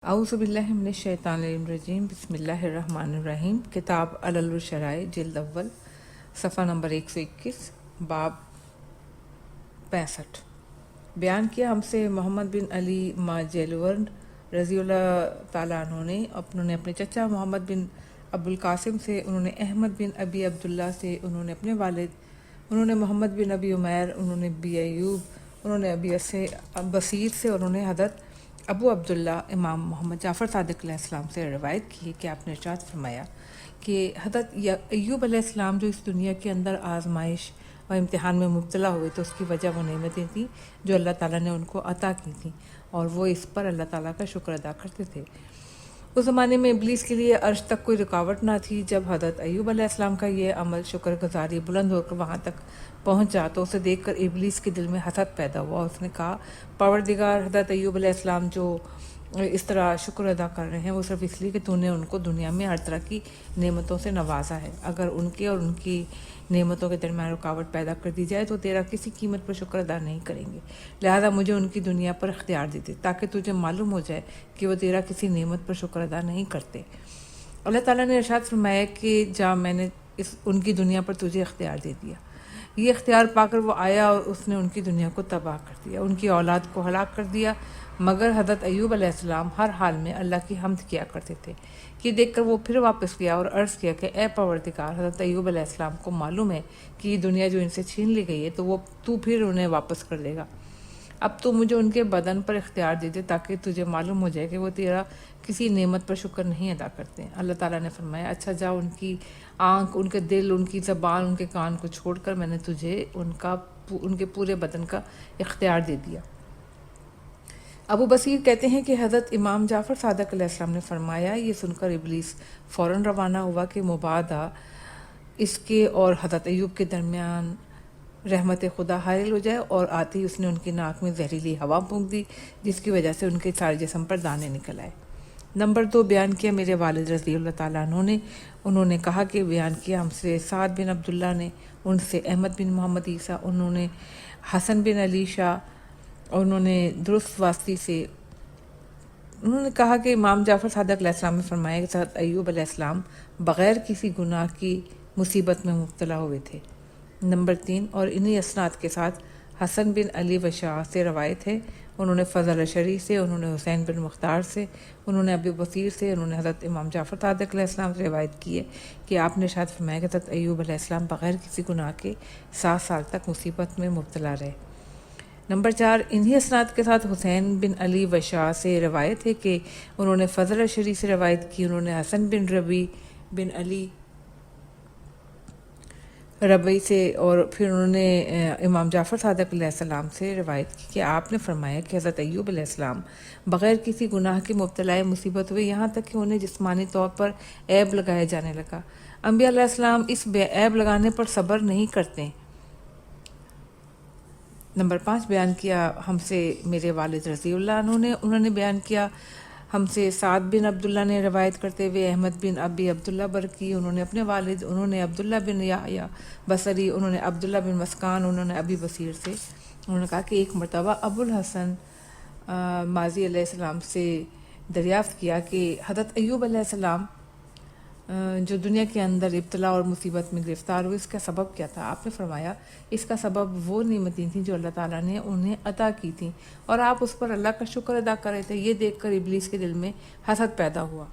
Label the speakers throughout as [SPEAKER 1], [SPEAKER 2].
[SPEAKER 1] اعوذ باللہ من الشیطان الرجیم بسم اللہ الرحمن الرحیم۔ کتاب علل الشرائع جلد اول صفحہ نمبر 121 باب 65۔ بیان کیا ہم سے محمد بن علی ماجلورن رضی اللہ تعالیٰ عنہ نے اپنے چچا محمد بن ابو القاسم سے، انہوں نے احمد بن ابی عبداللہ سے، انہوں نے اپنے والد، انہوں نے محمد بن ابی عمیر، انہوں نے ابی ایوب، انہوں نے ابی بصیر سے، انہوں نے حضرت ابو عبداللہ امام محمد جعفر صادق علیہ السلام سے روایت کی کہ آپ نے ارشاد فرمایا کہ حضرت ایوب علیہ السلام جو اس دنیا کے اندر آزمائش اور امتحان میں مبتلا ہوئے تو اس کی وجہ وہ نعمتیں تھیں جو اللہ تعالیٰ نے ان کو عطا کی تھیں، اور وہ اس پر اللہ تعالیٰ کا شکر ادا کرتے تھے۔ اس زمانے میں ابلیس کے لیے عرش تک کوئی رکاوٹ نہ تھی۔ جب حضرت ایوب علیہ السلام کا یہ عمل شکر گزاری بلند ہو کر وہاں تک پہنچا تو اسے دیکھ کر ابلیس کے دل میں حسد پیدا ہوا۔ اس نے کہا، پروردگار، حضرت ایوب علیہ السلام جو اس طرح شکر ادا کر رہے ہیں وہ صرف اس لیے کہ تو نے ان کو دنیا میں ہر طرح کی نعمتوں سے نوازا ہے۔ اگر ان کے اور ان کی نعمتوں کے درمیان رکاوٹ پیدا کر دی جائے تو تیرا کسی قیمت پر شکر ادا نہیں کریں گے، لہذا مجھے ان کی دنیا پر اختیار دے دے تاکہ تجھے معلوم ہو جائے کہ وہ تیرا کسی نعمت پر شکر ادا نہیں کرتے۔ اللہ تعالیٰ نے ارشاد فرمایا کہ جا، میں نے ان کی دنیا پر تجھے اختیار دے دیا۔ یہ اختیار پا کر وہ آیا اور اس نے ان کی دنیا کو تباہ کر دیا، ان کی اولاد کو ہلاک کر دیا، مگر حضرت ایوب علیہ السلام ہر حال میں اللہ کی حمد کیا کرتے تھے۔ یہ دیکھ کر وہ پھر واپس گیا اور عرض کیا کہ اے پروردگار، حضرت ایوب علیہ السلام کو معلوم ہے کہ یہ دنیا جو ان سے چھین لی گئی ہے تو پھر انہیں واپس کر دے گا۔ اب تو مجھے ان کے بدن پر اختیار دے دے تاکہ تجھے معلوم ہو جائے کہ وہ تیرا کسی نعمت پر شکر نہیں ادا کرتے۔ اللہ تعالیٰ نے فرمایا، اچھا جا، ان کی آنکھ، ان کے دل، ان کی زبان، ان کے کان کو چھوڑ کر میں نے تجھے ان کے پورے بدن کا اختیار دے دیا۔ ابو بصیر کہتے ہیں کہ حضرت امام جعفر صادق علیہ السلام نے فرمایا، یہ سن کر ابلیس فوراً روانہ ہوا کہ مبادا اس کے اور حضرت ایوب کے درمیان رحمت خدا حائل ہو جائے، اور آتے ہی اس نے ان کی ناک میں زہریلی ہوا پھونک دی جس کی وجہ سے ان کے سارے جسم پر دانے نکل آئے۔ نمبر 2، بیان کیا میرے والد رضی اللہ تعالیٰ عنہ نے، انہوں نے کہا کہ بیان کیا ہم سے سعد بن عبداللہ نے، ان سے احمد بن محمد عیسیٰ، انہوں نے حسن بن علی شاہ، انہوں نے درست واسطی سے، انہوں نے کہا کہ امام جعفر صادق علیہ السلام نے فرمایا کہ حضرت ایوب علیہ السلام بغیر کسی گناہ کی مصیبت میں مبتلا ہوئے تھے۔ نمبر 3، اور انہی اسناد کے ساتھ حسن بن علی وشاہ سے روایت ہے، انہوں نے فضل شریع سے، انہوں نے حسین بن مختار سے، انہوں نے ابی بصیر سے، انہوں نے حضرت امام جعفر صادق علیہ السلام سے روایت کی ہے کہ آپ نے ارشاد فرمایا کہ حضرت ایوب علیہ السلام بغیر کسی گناہ کے 7 سال تک مصیبت میں مبتلا رہے۔ نمبر 4، انہی اسناد کے ساتھ حسین بن علی وشاہ سے روایت ہے کہ انہوں نے فضل شریع سے روایت کی، انہوں نے حسن بن ربی بن علی ربی سے، اور پھر انہوں نے امام جعفر صادق علیہ السلام سے روایت کی کہ آپ نے فرمایا کہ حضرت ایوب علیہ السلام بغیر کسی گناہ کے مبتلا مصیبت ہوئے، یہاں تک کہ انہیں جسمانی طور پر عیب لگایا جانے لگا۔ انبیاء علیہ السلام اس عیب لگانے پر صبر نہیں کرتے۔ نمبر 5، بیان کیا ہم سے میرے والد رضی اللہ عنہ نے، انہوں نے بیان کیا ہم سے سعد بن عبداللہ نے روایت کرتے ہوئے احمد بن ابی عبداللہ برکی، انہوں نے اپنے والد، انہوں نے عبداللہ بن یحییٰ بصری، انہوں نے عبداللہ بن مسکان، انہوں نے ابی بصیر سے، انہوں نے کہا کہ ایک مرتبہ ابو الحسن ماضی علیہ السلام سے دریافت کیا کہ حضرت ایوب علیہ السلام جو دنیا کے اندر ابتلا اور مصیبت میں گرفتار ہوئے، اس کا سبب کیا تھا؟ آپ نے فرمایا، اس کا سبب وہ نعمتیں تھیں جو اللہ تعالیٰ نے انہیں عطا کی تھیں اور آپ اس پر اللہ کا شکر ادا کر رہے تھے۔ یہ دیکھ کر ابلیس کے دل میں حسد پیدا ہوا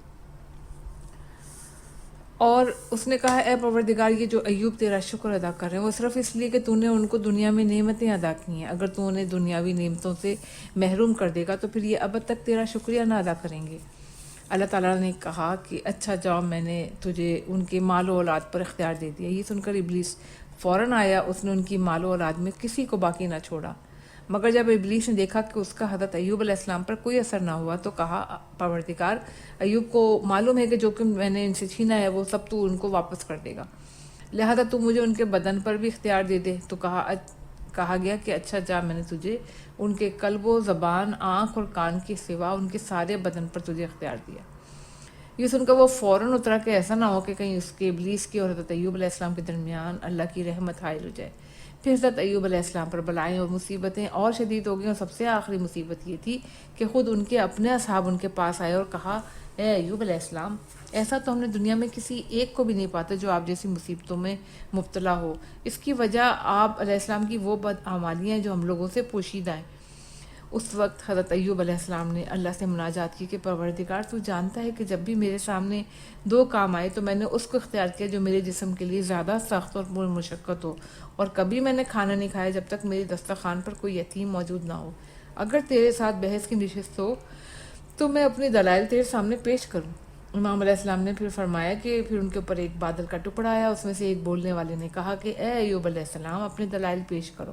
[SPEAKER 1] اور اس نے کہا، اے پروردگار، یہ جو ایوب تیرا شکر ادا کر رہے ہیں وہ صرف اس لیے کہ تو نے ان کو دنیا میں نعمتیں ادا کی ہیں، اگر تو انہیں دنیاوی نعمتوں سے محروم کر دے گا تو پھر یہ ابد تک تیرا شکریہ نہ ادا کریں گے۔ اللہ تعالیٰ نے کہا کہ اچھا جاؤ، میں نے تجھے ان کے مال و اولاد پر اختیار دے دیا۔ یہ سن کر ابلیس فوراً آیا، اس نے ان کی مال و اولاد میں کسی کو باقی نہ چھوڑا، مگر جب ابلیس نے دیکھا کہ اس کا حضرت ایوب علیہ السلام پر کوئی اثر نہ ہوا تو کہا، پروردگار، ایوب کو معلوم ہے کہ جو کہ میں نے ان سے چھینا ہے وہ سب تو ان کو واپس کر دے گا، لہذا تو مجھے ان کے بدن پر بھی اختیار دے دے۔ تو کہا گیا کہ اچھا جا، میں نے تجھے ان کے قلب و زبان، آنکھ اور کان کے سوا ان کے سارے بدن پر تجھے اختیار دیا۔ یہ سن کر وہ فوراً اترا کہ ایسا نہ ہو کہ کہیں اس کے ابلیس کے اور حضرت ایوب علیہ السلام کے درمیان اللہ کی رحمت حائل ہو جائے۔ پھر حضرت ایوب علیہ السلام پر بلائیں اور مصیبتیں اور شدید ہو گئیں، اور سب سے آخری مصیبت یہ تھی کہ خود ان کے اپنے اصحاب ان کے پاس آئے اور کہا، اے ایوب علیہ السلام، ایسا تو ہم نے دنیا میں کسی ایک کو بھی نہیں پاتا جو آپ جیسی مصیبتوں میں مبتلا ہو۔ اس کی وجہ آپ علیہ السلام کی وہ بدعمالیاں ہیں جو ہم لوگوں سے پوشیدہ ہیں۔ اس وقت حضرت ایوب علیہ السلام نے اللہ سے مناجات کی کہ پروردگار، تو جانتا ہے کہ جب بھی میرے سامنے دو کام آئے تو میں نے اس کو اختیار کیا جو میرے جسم کے لیے زیادہ سخت اور مشقت ہو، اور کبھی میں نے کھانا نہیں کھایا جب تک میری دسترخوان پر کوئی یتیم موجود نہ ہو۔ اگر تیرے ساتھ بحث کی نشست ہو تو میں اپنے دلائل تیرے سامنے پیش کروں۔ امام علیہ السلام نے پھر فرمایا کہ پھر ان کے اوپر ایک بادل کا ٹکڑا آیا، اس میں سے ایک بولنے والے نے کہا کہ اے ایوب علیہ السلام، اپنے دلائل پیش کرو۔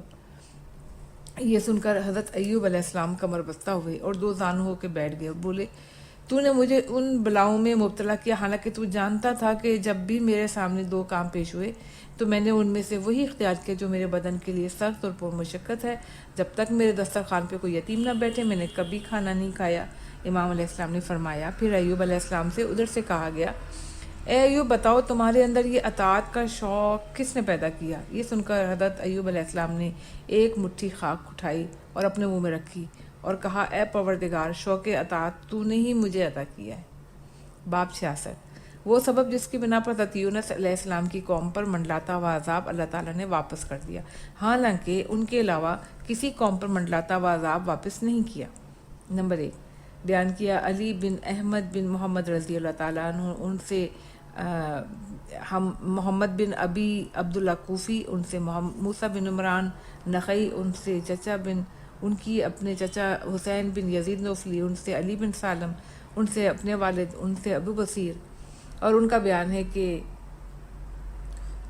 [SPEAKER 1] یہ سن کر حضرت ایوب علیہ السلام کمر بستہ ہوئے اور دو زانو ہو کے بیٹھ گئے اور بولے، تو نے مجھے ان بلاؤں میں مبتلا کیا، حالانکہ تو جانتا تھا کہ جب بھی میرے سامنے دو کام پیش ہوئے تو میں نے ان میں سے وہی اختیار کیا جو میرے بدن کے لیے سخت اور پرمشقت ہے۔ جب تک میرے دسترخوان پہ کوئی یتیم نہ بیٹھے میں نے کبھی کھانا نہیں کھایا۔ امام علیہ السلام نے فرمایا، پھر ایوب علیہ السلام سے ادھر سے کہا گیا، اے ایوب، بتاؤ تمہارے اندر یہ اطاعت کا شوق کس نے پیدا کیا؟ یہ سن کر حضرت ایوب علیہ السلام نے ایک مٹھی خاک اٹھائی اور اپنے منہ میں رکھی اور کہا، اے پروردگار، شوق اطاعت تو نے ہی مجھے عطا کیا ہے۔ باب 66۔ وہ سبب جس کی بنا پر حضرت یونس علیہ السلام کی قوم پر منڈلاتا ہوا عذاب اللہ تعالیٰ نے واپس کر دیا، حالانکہ ان کے علاوہ کسی قوم پر منڈلاتا ہوا عذاب واپس نہیں کیا۔ نمبر 1، بیان کیا علی بن احمد بن محمد رضی اللہ تعالیٰ عنہ، ان سے ہم محمد بن ابی عبداللہ کوفی، ان سے موسیٰ بن عمران نخعی، ان سے ان کی اپنے چچا حسین بن یزید نوفلی، ان سے علی بن سالم، ان سے اپنے والد، ان سے ابو بصیر، اور ان کا بیان ہے کہ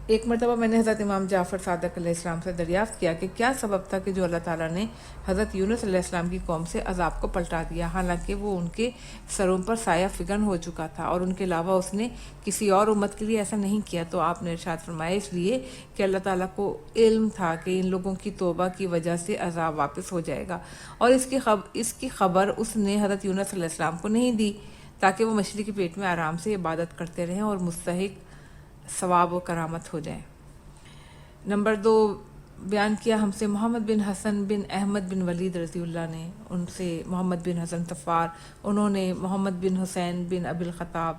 [SPEAKER 1] ایک مرتبہ میں نے حضرت امام جعفر صادق علیہ السلام سے دریافت کیا کہ کیا سبب تھا کہ جو اللہ تعالیٰ نے حضرت یونس علیہ السلام کی قوم سے عذاب کو پلٹا دیا، حالانکہ وہ ان کے سروں پر سایہ فگن ہو چکا تھا اور ان کے علاوہ اس نے کسی اور امت کے لیے ایسا نہیں کیا۔ تو آپ نے ارشاد فرمایا، اس لیے کہ اللہ تعالیٰ کو علم تھا کہ ان لوگوں کی توبہ کی وجہ سے عذاب واپس ہو جائے گا، اور اس کی خبر اس نے حضرت یونس علیہ السلام کو نہیں دی تاکہ وہ مچھلی کے پیٹ میں آرام سے عبادت کرتے رہیں اور مستحق ثواب و کرامت ہو جائیں۔ نمبر 2، بیان کیا ہم سے محمد بن حسن بن احمد بن ولید رضی اللہ نے، ان سے محمد بن حسن طفار، انہوں نے محمد بن حسین بن ابی الخطاب،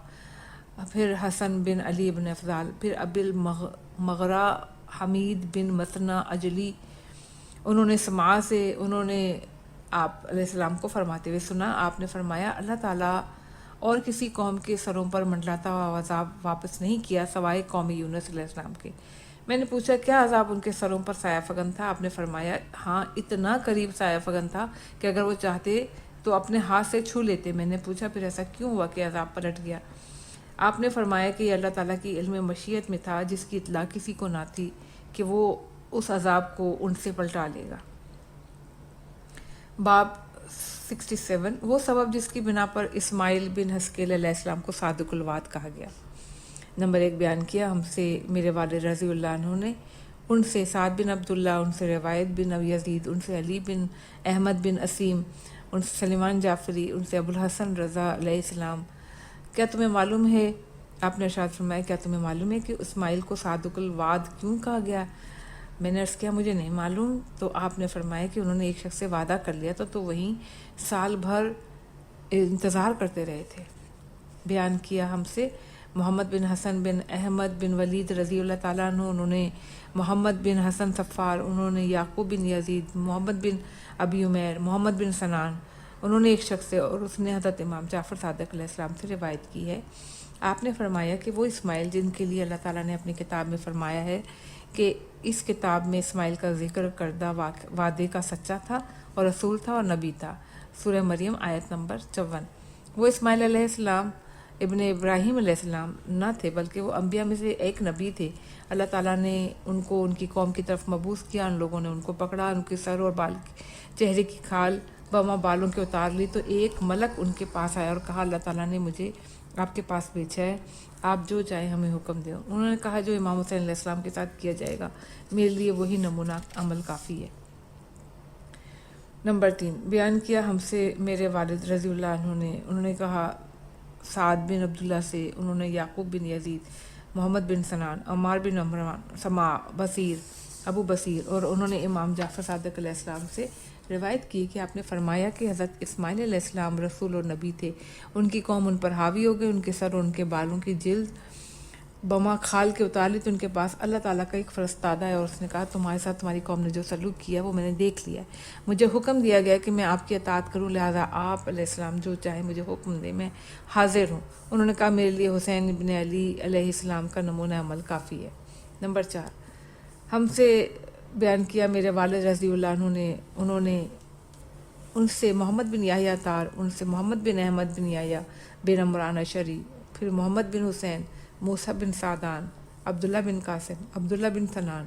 [SPEAKER 1] پھر حسن بن علی بن افضال، پھر ابی المغرا حمید بن مثنى اجلی، انہوں نے سماع سے، انہوں نے آپ علیہ السلام کو فرماتے ہوئے سنا، آپ نے فرمایا، اللہ تعالیٰ اور کسی قوم کے سروں پر منڈلاتا ہوا عذاب واپس نہیں کیا سوائے قوم یونس علیہ السلام کے۔ میں نے پوچھا، کیا عذاب ان کے سروں پر سایہ فگن تھا؟ آپ نے فرمایا، ہاں، اتنا قریب سایہ فگن تھا کہ اگر وہ چاہتے تو اپنے ہاتھ سے چھو لیتے۔ میں نے پوچھا، پھر ایسا کیوں ہوا کہ عذاب پلٹ گیا؟ آپ نے فرمایا کہ یہ اللہ تعالیٰ کی علم مشیت میں تھا، جس کی اطلاع کسی کو نہ تھی کہ وہ اس عذاب کو ان سے پلٹا لے گا۔ باب 67۔ وہ سبب جس کی بنا پر اسماعیل بن حسکیل علیہ السلام کو صادق الوعد کہا گیا۔ نمبر 1، بیان کیا ہم سے میرے والد رضی اللہ عنہ نے، ان سے سعد بن عبداللہ، ان سے روایت بن ابی یزید، ان سے علی بن احمد بن اسیم، ان سے سلیمان جعفری، ان سے ابو الحسن رضا علیہ السلام، کیا تمہیں معلوم ہے، آپ نے ارشاد فرمایا، کیا تمہیں معلوم ہے کہ اسماعیل کو صادق الوعد کیوں کہا گیا؟ میں نے عرض کیا، مجھے نہیں معلوم۔ تو آپ نے فرمایا کہ انہوں نے ایک شخص سے وعدہ کر لیا تو وہیں سال بھر انتظار کرتے رہے تھے۔ بیان کیا ہم سے محمد بن حسن بن احمد بن ولید رضی اللہ تعالیٰ عنہ، انہوں نے محمد بن حسن صفار، انہوں نے یعقوب بن یزید، محمد بن ابی عمیر، محمد بن سنان، انہوں نے ایک شخص سے، اور اس نے حضرت امام جعفر صادق علیہ السلام سے روایت کی ہے۔ آپ نے فرمایا کہ وہ اسماعیل جن کے لیے اللہ تعالیٰ نے اپنی کتاب میں فرمایا ہے کہ اس کتاب میں اسماعیل کا ذکر کردہ وعدے کا سچا تھا اور رسول تھا اور نبی تھا، سورہ مریم آیت نمبر 54۔ وہ اسماعیل علیہ السلام ابن ابراہیم علیہ السلام نہ تھے، بلکہ وہ انبیاء میں سے ایک نبی تھے۔ اللہ تعالیٰ نے ان کو ان کی قوم کی طرف مبعوث کیا، ان لوگوں نے ان کو پکڑا، ان کے سر اور چہرے کی کھال بما بالوں کے اتار لی، تو ایک ملک ان کے پاس آیا اور کہا، اللہ تعالیٰ نے مجھے آپ کے پاس بھیجا ہے، آپ جو چاہیں ہمیں حکم دیں۔ انہوں نے کہا، جو امام حسین علیہ السلام کے ساتھ کیا جائے گا، میرے لیے وہی نمونہ عمل کافی ہے۔ نمبر 3، بیان کیا ہم سے میرے والد رضی اللہ عنہ نے، انہوں نے کہا سعد بن عبداللہ سے، انہوں نے یعقوب بن یزید، محمد بن سنان، عمار بن عمران، سماع، بصیر، ابو بصیر، اور انہوں نے امام جعفر صادق علیہ السلام سے روایت کی کہ آپ نے فرمایا کہ حضرت اسماعیل علیہ السلام رسول اور نبی تھے، ان کی قوم ان پر حاوی ہو گئی، ان کے سر اور ان کے بالوں کی جلد بما کھال کے اتار لی، تو ان کے پاس اللہ تعالیٰ کا ایک فرستادہ ہے، اور اس نے کہا تمہارے ساتھ تمہاری قوم نے جو سلوک کیا وہ میں نے دیکھ لیا ہے، مجھے حکم دیا گیا کہ میں آپ کی اطاعت کروں، لہٰذا آپ علیہ السلام جو چاہیں مجھے حکم دیں، میں حاضر ہوں۔ انہوں نے کہا میرے لیے حسین ابن علی علیہ السلام کا نمونہ عمل کافی ہے۔ نمبر 4، ہم سے بیان کیا میرے والد رضی اللہ عنہ نے، انہوں نے ان سے محمد بن یحییٰ تار، ان سے محمد بن احمد بن یحییٰ بن عمران اشعری، پھر محمد بن حسین، موسیٰ بن سعدان، عبداللہ بن قاسم، عبداللہ بن سنان۔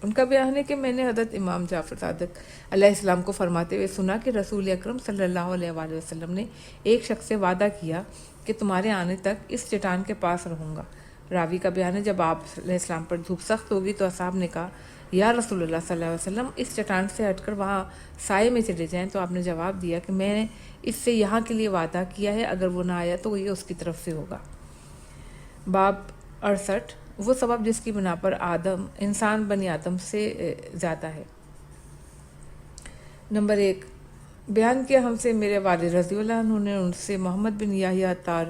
[SPEAKER 1] ان کا بیان ہے کہ میں نے حضرت امام جعفر صادق علیہ السلام کو فرماتے ہوئے سنا کہ رسول اکرم صلی اللہ علیہ وآلہ وسلم نے ایک شخص سے وعدہ کیا کہ تمہارے آنے تک اس چٹان کے پاس رہوں گا۔ راوی کا بیان ہے جب آپ علیہ السلام پر دھوپ سخت ہوگی تو اصحاب نے کہا یا رسول اللہ صلی اللہ علیہ وسلم اس چٹان سے ہٹ کر وہاں سائے میں چلے جائیں، تو آپ نے جواب دیا کہ میں نے اس سے یہاں کے لیے وعدہ کیا ہے، اگر وہ نہ آیا تو یہ اس کی طرف سے ہوگا۔ باب 68، وہ سبب جس کی بنا پر آدم انسان بنی آدم سے زیادہ ہے۔ نمبر 1، بیان کیا ہم سے میرے والد رضی اللہ عنہ نے، ان سے محمد بن یحییٰ تار،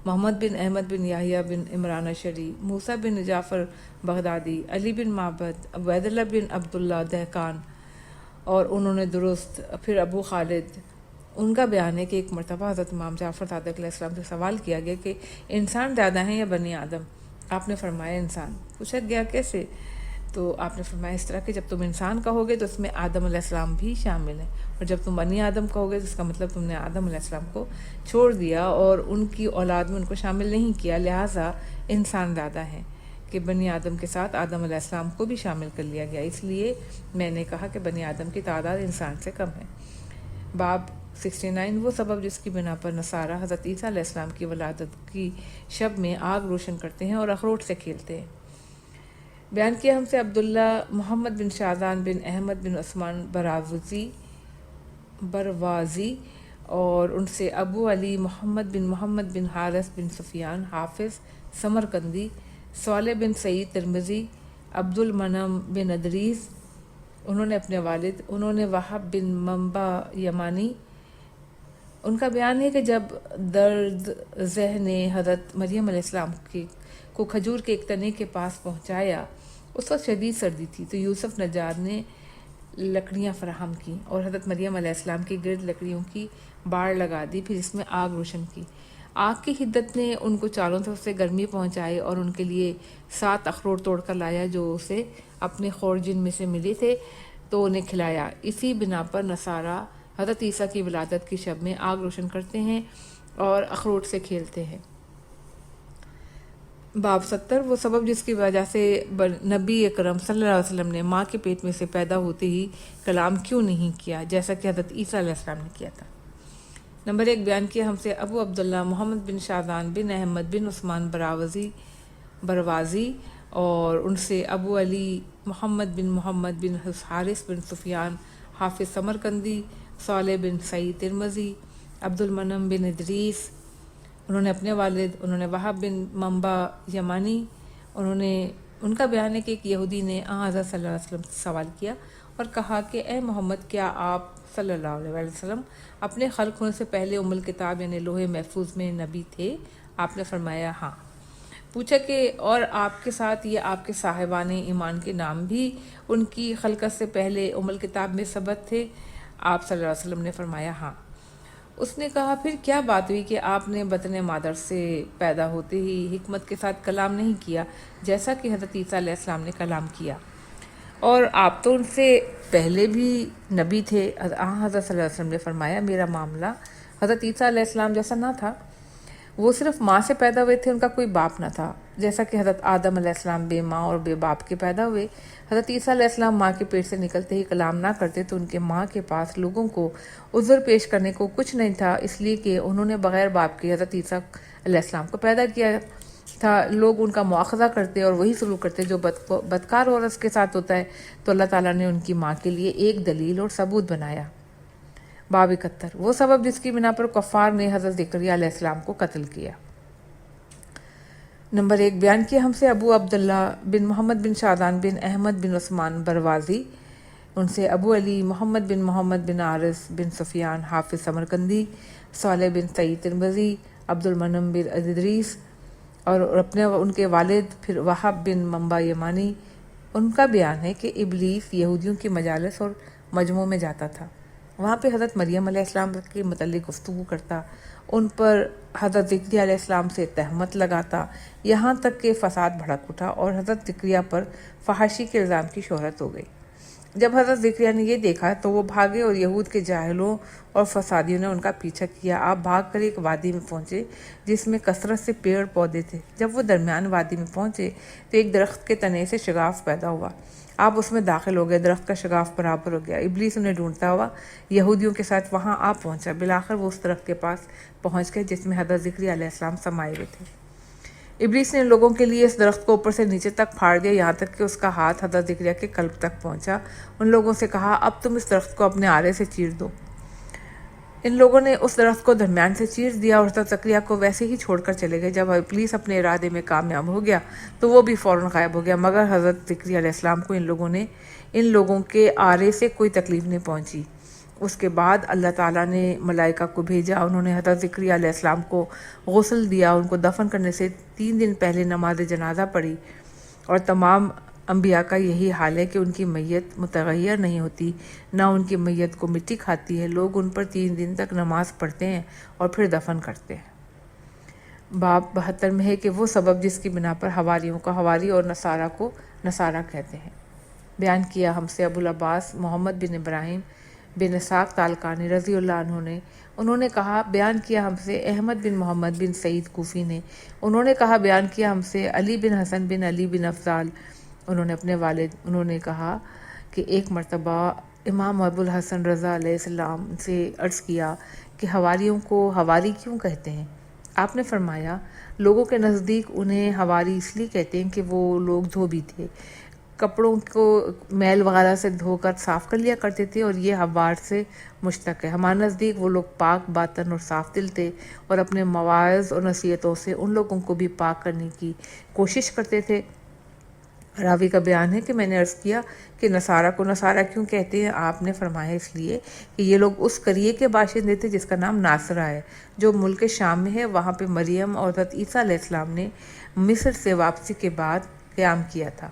[SPEAKER 1] محمد بن احمد بن یحییٰ بن عمران اشعری، موسیٰ بن جعفر بغدادی، علی بن معبد، عبید اللہ بن عبداللہ دہقان، اور انہوں نے درست، پھر ابو خالد۔ ان کا بیان ہے کہ ایک مرتبہ حضرت امام جعفر صادق علیہ السلام سے سوال کیا گیا کہ انسان زیادہ ہیں یا بنی آدم؟ آپ نے فرمایا انسان۔ پوچھا گیا کیسے؟ تو آپ نے فرمایا اس طرح کہ جب تم انسان کہو گے تو اس میں آدم علیہ السلام بھی شامل ہیں، اور جب تم بنی آدم کہو گے تو اس کا مطلب تم نے آدم علیہ السلام کو چھوڑ دیا اور ان کی اولاد میں ان کو شامل نہیں کیا، لہٰذا انسان زیادہ ہیں، کہ بنی آدم کے ساتھ آدم علیہ السلام کو بھی شامل کر لیا گیا، اس لیے میں نے کہا کہ بنی آدم کی تعداد انسان سے کم ہے۔ باب 69، وہ سبب جس کی بنا پر نصارہ حضرت عیسیٰ علیہ السلام کی ولادت کی شب میں آگ روشن کرتے ہیں اور اخروٹ سے کھیلتے ہیں۔ بیان کیا ہم سے عبداللہ محمد بن شاذان بن احمد بن عثمان بروازی، اور ان سے ابو علی محمد بن حارث بن سفیان حافظ سمرقندی، صالح بن سعید ترمذی، عبد المنعم بن ادریس، انہوں نے اپنے والد، انہوں نے وہب بن منبع یمانی۔ ان کا بیان ہے کہ جب درد ذہ نے حضرت مریم علیہ السلام کو کھجور کے ایک تنے کے پاس پہنچایا، اس وقت شدید سردی تھی، تو یوسف نجار نے لکڑیاں فراہم کی اور حضرت مریم علیہ السلام کے گرد لکڑیوں کی باڑ لگا دی، پھر اس میں آگ روشن کی۔ آگ کی حدت نے ان کو چاروں طرف سے گرمی پہنچائی اور ان کے لیے 7 اخروٹ توڑ کر لایا جو اسے اپنے خورجن میں سے ملے تھے، تو انہیں کھلایا۔ اسی بنا پر نصارہ حضرت عیسیٰ کی ولادت کی شب میں آگ روشن کرتے ہیں اور اخروٹ سے کھیلتے ہیں۔ باب 70، وہ سبب جس کی وجہ سے نبی اکرم صلی اللہ علیہ وسلم نے ماں کے پیٹ میں سے پیدا ہوتے ہی کلام کیوں نہیں کیا، جیسا کہ حضرت عیسیٰ علیہ السلام نے کیا تھا۔ نمبر 1، بیان کیا ہم سے ابو عبداللہ محمد بن شاذان بن احمد بن عثمان بروازی، اور ان سے ابو علی محمد بن حارث بن سفیان حافظ سمرقندی، صالح بن سعید ترمذی، عبد المنعم بن ادریس، انہوں نے اپنے والد، انہوں نے وہب بن منبع یمانی، ان کا بیان ہے کہ ایک یہودی نے حضرت صلی اللہ علیہ وسلم سے سوال کیا اور کہا کہ اے محمد، کیا آپ صلی اللہ علیہ وسلم اپنے خلق ہونے سے پہلے ام الکتاب یعنی لوح محفوظ میں نبی تھے؟ آپ نے فرمایا ہاں۔ پوچھا کہ اور آپ کے ساتھ یہ آپ کے صاحبان ایمان کے نام بھی ان کی خلقت سے پہلے ام الکتاب میں ثبت تھے؟ آپ صلی اللہ علیہ وسلم نے فرمایا ہاں۔ اس نے کہا پھر کیا بات ہوئی کہ آپ نے بطن مادر سے پیدا ہوتے ہی حکمت کے ساتھ کلام نہیں کیا، جیسا کہ حضرت عیسیٰ علیہ السلام نے کلام کیا؟ اور آپ تو ان سے پہلے بھی نبی تھے۔ حضرت صلی اللہ علیہ وسلم نے فرمایا میرا معاملہ حضرت عیسیٰ علیہ السلام جیسا نہ تھا، وہ صرف ماں سے پیدا ہوئے تھے، ان کا کوئی باپ نہ تھا، جیسا کہ حضرت آدم علیہ السلام بے ماں اور بے باپ کے پیدا ہوئے۔ حضرت عیسیٰ علیہ السلام ماں کے پیٹ سے نکلتے ہی کلام نہ کرتے، تو ان کے ماں کے پاس لوگوں کو عذر پیش کرنے کو کچھ نہیں تھا، اس لیے کہ انہوں نے بغیر باپ کے حضرت عیسیٰ علیہ السلام کو پیدا کیا تھا۔ لوگ ان کا مواخذہ کرتے اور وہی سلوک کرتے جو بدکار عورت کے ساتھ ہوتا ہے، تو اللہ تعالیٰ نے ان کی ماں کے لیے ایک دلیل اور ثبوت بنایا۔ باب 71، وہ سبب جس کی بنا پر کفار نے حضرت زکریا علیہ السلام کو قتل کیا۔ نمبر 1 بیان کیا ہم سے ابو عبداللہ بن محمد بن شادان بن احمد بن عثمان بروازی، ان سے ابو علی محمد بن عارث بن سفیان حافظ سمرقندی، صالح بن سعید ترمذی، عبد المنم بن ادریس، اور ان کے والد پھر وہب بن منبع یمانی، ان کا بیان ہے کہ ابلیس یہودیوں کی مجالس اور مجمعوں میں جاتا تھا، وہاں پہ حضرت مریم علیہ السلام کے متعلق گفتگو کرتا، ان پر حضرت زکریا علیہ السلام سے تہمت لگاتا، یہاں تک کہ فساد بھڑک اٹھا اور حضرت زکریا پر فحاشی کے الزام کی شہرت ہو گئی۔ جب حضرت زکریا نے یہ دیکھا تو وہ بھاگے اور یہود کے جاہلوں اور فسادیوں نے ان کا پیچھا کیا۔ آپ بھاگ کر ایک وادی میں پہنچے جس میں کثرت سے پیڑ پودے تھے۔ جب وہ درمیان وادی میں پہنچے تو ایک درخت کے تنے سے شگاف پیدا ہوا، آپ اس میں داخل ہو گئے، درخت کا شگاف برابر ہو گیا۔ ابلیس انہیں ڈھونڈتا ہوا یہودیوں کے ساتھ وہاں آ پہنچا، بالآخر وہ اس درخت کے پاس پہنچ گئے جس میں حضرت زکریا علیہ السلام سمائے ہوئے تھے۔ ابلیس نے ان لوگوں کے لیے اس درخت کو اوپر سے نیچے تک پھاڑ دیا، یہاں تک کہ اس کا ہاتھ حضرت زکریا کے قلب تک پہنچا۔ ان لوگوں سے کہا، اب تم اس درخت کو اپنے آرے سے چیر دو۔ ان لوگوں نے اس درخت کو درمیان سے چیر دیا اور حضرت زکریا کو ویسے ہی چھوڑ کر چلے گئے۔ جب ابلیس اپنے ارادے میں کامیاب ہو گیا تو وہ بھی فوراً غائب ہو گیا، مگر حضرت زکریا علیہ السلام کو ان لوگوں کے آرے سے کوئی تکلیف نہیں پہنچی۔ اس کے بعد اللہ تعالیٰ نے ملائکہ کو بھیجا، انہوں نے حضرت زکریا علیہ السلام کو غسل دیا، ان کو دفن کرنے سے 3 دن پہلے نماز جنازہ پڑھی، اور تمام انبیاء کا یہی حال ہے کہ ان کی میت متغیر نہیں ہوتی، نہ ان کی میت کو مٹی کھاتی ہے، لوگ ان پر 3 دن تک نماز پڑھتے ہیں اور پھر دفن کرتے ہیں۔ باب 72 میں ہے کہ وہ سبب جس کی بنا پر حواریوں کا حواری اور نصارہ کو نصارہ کہتے ہیں۔ بیان کیا ہم سے ابو العباس محمد بن ابراہیم بن اسحاق تالقانی رضی اللہ عنہ نے، انہوں نے کہا بیان کیا ہم سے احمد بن محمد بن سعید کوفی نے، انہوں نے کہا بیان کیا ہم سے علی بن حسن بن علی بن افضال، انہوں نے اپنے والد، انہوں نے کہا کہ ایک مرتبہ امام ابو الحسن رضا علیہ السلام سے عرض کیا کہ حواریوں کو حواری کیوں کہتے ہیں؟ آپ نے فرمایا لوگوں کے نزدیک انہیں حواری اس لیے کہتے ہیں کہ وہ لوگ دھوبی تھے، کپڑوں کو میل وغیرہ سے دھو کر صاف کر لیا کرتے تھے، اور یہ حوار سے مشتق ہے۔ ہمارے نزدیک وہ لوگ پاک باطن اور صاف دل تھے اور اپنے مواعظ اور نصیحتوں سے ان لوگوں کو بھی پاک کرنے کی کوشش کرتے تھے۔ راوی کا بیان ہے کہ میں نے عرض کیا کہ نصارہ کو نصارہ کیوں کہتے ہیں؟ آپ نے فرمایا اس لیے کہ یہ لوگ اس قریے کے باشندے تھے جس کا نام ناصرہ ہے، جو ملک شام میں ہے، وہاں پہ مریم اور حضرت عیسیٰ علیہ السلام نے مصر سے واپسی کے بعد قیام کیا تھا۔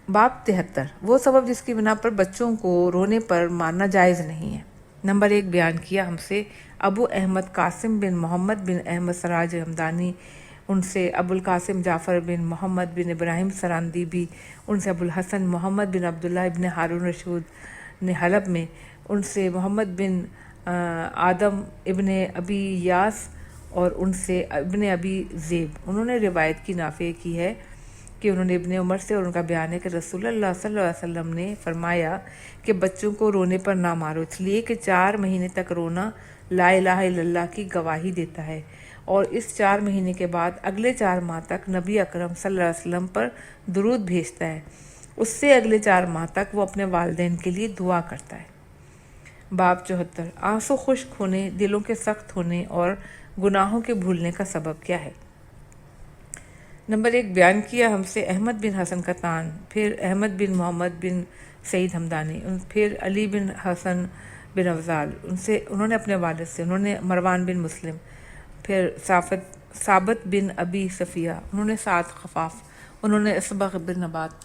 [SPEAKER 1] باب 73 وہ سبب جس کی بنا پر بچوں کو رونے پر مارنا جائز نہیں ہے۔ نمبر 1 بیان کیا ہم سے ابو احمد قاسم بن محمد بن احمد سراج ہمدانی، ان سے ابو القاسم جعفر بن محمد بن ابراہیم سراندیبی، ان سے ابو الحسن محمد بن عبداللہ ابن ہارون رشید نے حلب میں، ان سے محمد بن آدم ابن ابی یاس، اور ان سے ابن ابی زیب، انہوں نے روایت کی نافع کی ہے کہ انہوں نے ابن عمر سے، اور ان کا بیان ہے کہ رسول اللہ صلی اللہ علیہ وسلم نے فرمایا کہ بچوں کو رونے پر نہ مارو، اس لیے کہ 4 مہینے تک رونا لا الہ الا اللہ کی گواہی دیتا ہے، اور اس 4 مہینے کے بعد اگلے 4 ماہ تک نبی اکرم صلی اللہ علیہ وسلم پر درود بھیجتا ہے، اس سے اگلے 4 ماہ تک وہ اپنے والدین کے لیے دعا کرتا ہے۔ باب 74 آنسو خشک ہونے، دلوں کے سخت ہونے اور گناہوں کے بھولنے کا سبب کیا ہے؟ نمبر 1 بیان کیا ہم سے احمد بن حسن قطان، پھر احمد بن محمد بن سعید ہمدانی، پھر علی بن حسن بن افضال، انہوں نے اپنے والد سے، انہوں نے مروان بن مسلم، پھر ثابت بن ابی صفیہ، انہوں نے سعد خفاف، انہوں نے اسبغ بن نبات،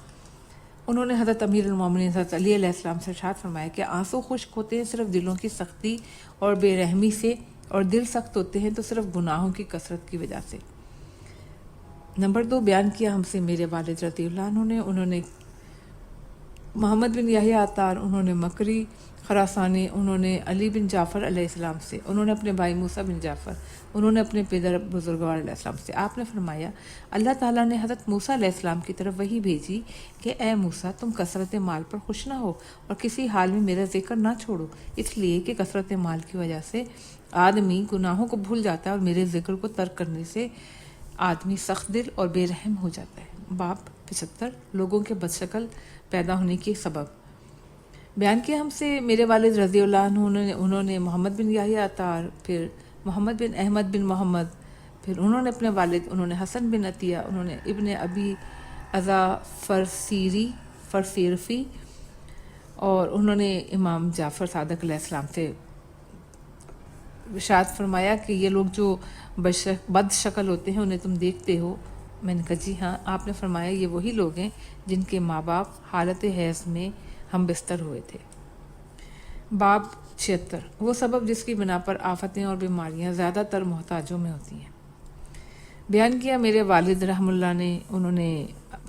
[SPEAKER 1] انہوں نے حضرت امیر المومنین حضرت علی علیہ السلام سے ارشاد فرمایا کہ آنسو خشک ہوتے ہیں صرف دلوں کی سختی اور بے رحمی سے، اور دل سخت ہوتے ہیں تو صرف گناہوں کی کثرت کی وجہ سے۔ نمبر 2 بیان کیا ہم سے میرے والد رضی اللہ عنہ نے، انہوں نے محمد بن یحییٰ عطار، انہوں نے مکری خراسانی، انہوں نے علی بن جعفر علیہ السلام سے، انہوں نے اپنے بھائی موسیٰ بن جعفر، انہوں نے اپنے پدر بزرگوار علیہ السلام سے، آپ نے فرمایا اللہ تعالیٰ نے حضرت موسیٰ علیہ السلام کی طرف وحی بھیجی کہ اے موسیٰ تم کثرت مال پر خوش نہ ہو اور کسی حال میں میرا ذکر نہ چھوڑو، اس لیے کہ کثرت مال کی وجہ سے آدمی گناہوں کو بھول جاتا ہے اور میرے ذکر کو ترک کرنے سے آدمی سخت دل اور بے رحم ہو جاتا ہے۔ باب 75 لوگوں کے بدشکل پیدا ہونے کے سبب۔ بیان کیا ہم سے میرے والد رضی اللہ عنہ انہوں نے محمد بن یحییٰ عطار، پھر محمد بن احمد بن محمد، پھر انہوں نے اپنے والد انہوں نے حسن بن عطیہ انہوں نے ابن ابی عزا فرسیرفی اور انہوں نے امام جعفر صادق علیہ السلام سے ارشاد فرمایا کہ یہ لوگ جو بد شکل ہوتے ہیں انہیں تم دیکھتے ہو؟ میں نے کہا جی ہاں۔ آپ نے فرمایا یہ وہی لوگ ہیں جن کے ماں باپ حالت حیض میں ہم بستر ہوئے تھے۔ باب 76 وہ سبب جس کی بنا پر آفتیں اور بیماریاں زیادہ تر محتاجوں میں ہوتی ہیں۔ بیان کیا میرے والد رحم اللہ نے انہوں نے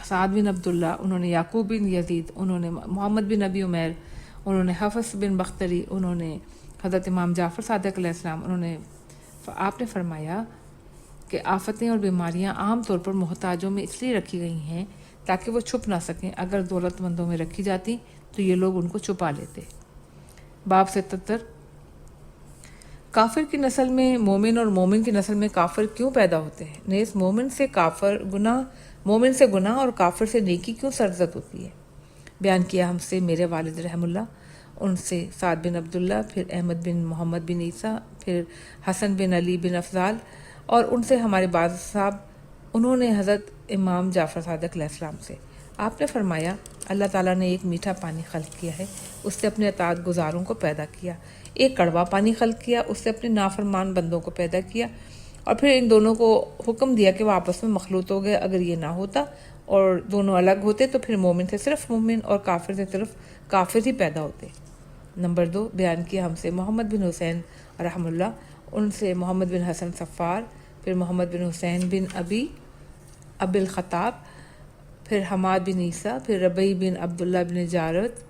[SPEAKER 1] سعد بن عبداللہ انہوں نے یعقوب بن یزید انہوں نے محمد بن ابی عمیر انہوں نے حفص بن بختری انہوں نے حضرت امام جعفر صادق علیہ السلام آپ نے فرمایا کہ آفتیں اور بیماریاں عام طور پر محتاجوں میں اس لیے رکھی گئی ہیں تاکہ وہ چھپ نہ سکیں۔ اگر دولت مندوں میں رکھی جاتی تو یہ لوگ ان کو چھپا لیتے۔ باب 77 کافر کی نسل میں مومن اور مومن کی نسل میں کافر کیوں پیدا ہوتے ہیں؟ نیز مومن سے گناہ اور کافر سے نیکی کیوں سرزد ہوتی ہے؟ بیان کیا ہم سے میرے والد رحم اللہ ان سے سعد بن عبداللہ پھر احمد بن محمد بن عیسیٰ پھر حسن بن علی بن افضال اور ان سے ہمارے بعض صاحب انہوں نے حضرت امام جعفر صادق علیہ السلام سے آپ نے فرمایا اللہ تعالیٰ نے ایک میٹھا پانی خلق کیا ہے، اس سے اپنے اطاعت گزاروں کو پیدا کیا، ایک کڑوا پانی خلق کیا، اس سے اپنے نافرمان بندوں کو پیدا کیا، اور پھر ان دونوں کو حکم دیا کہ وہ آپس میں مخلوط ہو گئے۔ اگر یہ نہ ہوتا اور دونوں الگ ہوتے تو پھر مومن سے صرف مومن اور کافر سے صرف کافر ہی پیدا ہوتے۔ نمبر 2 بیان کیا ہم سے محمد بن حسین رحم اللہ ان سے محمد بن حسن صفار پھر محمد بن حسین بن ابی الخطاب پھر حماد بن عیسیٰ پھر ربیع بن عبداللہ بن جارد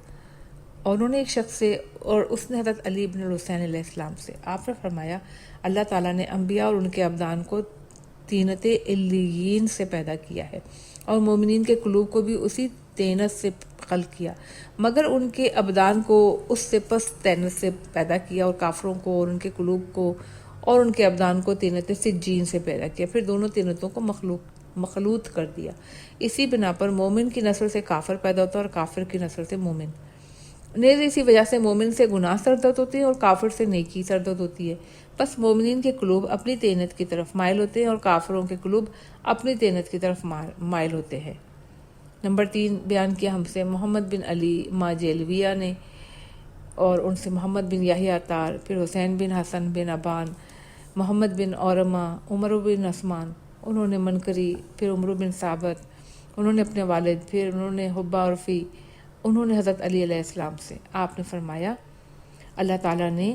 [SPEAKER 1] اور انہوں نے ایک شخص سے اور اس نے حضرت علی بن الحسین علیہ السلام سے آپ نے فرمایا اللہ تعالیٰ نے انبیاء اور ان کے ابدان کو طینت علیین سے پیدا کیا ہے اور مومنین کے قلوب کو بھی اسی طینت سے خلق کیا، مگر ان کے ابدان کو اس سے پس طینت سے پیدا کیا اور کافروں کو اور ان کے قلوب کو اور ان کے ابدان کو طینت سجین سے پیدا کیا، پھر دونوں طینتوں کو مخلوط کر دیا۔ اسی بنا پر مومن کی نسل سے کافر پیدا ہوتا ہے اور کافر کی نسل سے مومن۔ نیز اسی وجہ سے مومن سے گناہ سرزد ہوتے ہیں اور کافر سے نیکی سرزد ہوتی ہے، بس مومنین کے قلوب اپنی طینت کی طرف مائل ہوتے ہیں اور کافروں کے قلوب اپنی طینت کی طرف مائل ہوتے ہیں۔ نمبر 3 بیان کیا ہم سے محمد بن علی ماجیلویہ نے اور ان سے محمد بن یحییٰ عطار پھر حسین بن حسن بن ابان محمد بن اورما عمر بن عثمان انہوں نے منکری پھر عمر بن ثابت انہوں نے اپنے والد پھر انہوں نے حبہ عرفی انہوں نے حضرت علی علیہ السلام سے آپ نے فرمایا اللہ تعالیٰ نے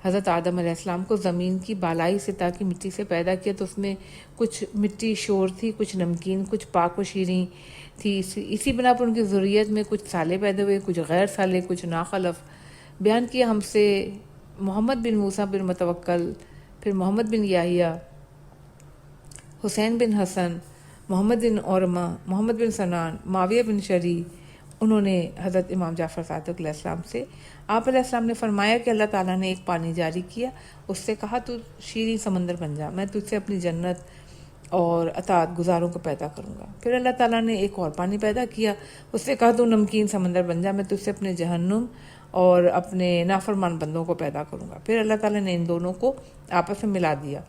[SPEAKER 1] حضرت آدم علیہ السلام کو زمین کی بالائی سے تاکہ مٹی سے پیدا کیا تو اس میں کچھ مٹی شور تھی، کچھ نمکین، کچھ پاک و شیریں تھی، اسی بنا پر ان کی ذریت میں کچھ صالح پیدا ہوئے، کچھ غیر صالح، کچھ ناخلف۔ بیان کیا ہم سے محمد بن موسیٰ بن متوکل پھر محمد بن یحییٰ حسین بن حسن محمد بن اورما محمد بن سنان معاویہ بن شری انہوں نے حضرت امام جعفر صادق علیہ السلام سے آپ علیہ السلام نے فرمایا کہ اللہ تعالیٰ نے ایک پانی جاری کیا، اس سے کہا تو شیریں سمندر بن جا، میں تجھ سے اپنی جنت اور اطاعت گزاروں کو پیدا کروں گا۔ پھر اللہ تعالیٰ نے ایک اور پانی پیدا کیا، اس سے کہا تو نمکین سمندر بن جا، میں تجھ سے اپنے جہنم اور اپنے نافرمان بندوں کو پیدا کروں گا۔ پھر اللہ تعالیٰ نے ان دونوں کو آپس میں ملا دیا۔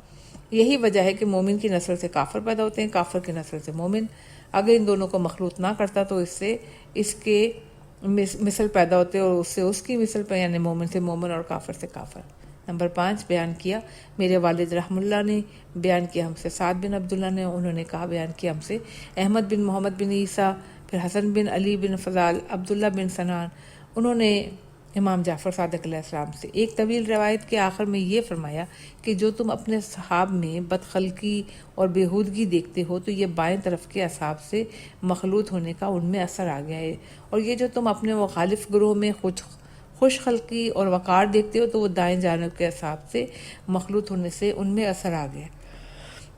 [SPEAKER 1] یہی وجہ ہے کہ مومن کی نسل سے کافر پیدا ہوتے ہیں، کافر کی نسل سے مومن۔ اگر ان دونوں کو مخلوط نہ کرتا تو اس سے اس کے مثل پیدا ہوتے اور اس سے اس کی مثل پہ یعنی مومن سے مومن اور کافر سے کافر۔ نمبر 5 بیان کیا میرے والد رحم اللہ نے بیان کیا ہم سے سعد بن عبداللہ نے انہوں نے کہا بیان کیا ہم سے احمد بن محمد بن عیسیٰ پھر حسن بن علی بن فضال عبداللہ بن سنان انہوں نے امام جعفر صادق علیہ السلام سے ایک طویل روایت کے آخر میں یہ فرمایا کہ جو تم اپنے صحاب میں بدخلقی اور بےہودگی دیکھتے ہو تو یہ بائیں طرف کے اصحاب سے مخلوط ہونے کا ان میں اثر آ گیا ہے، اور یہ جو تم اپنے مخالف گروہ میں خوش خلقی اور وقار دیکھتے ہو تو وہ دائیں جانب کے اصحاب سے مخلوط ہونے سے ان میں اثر آ گیا۔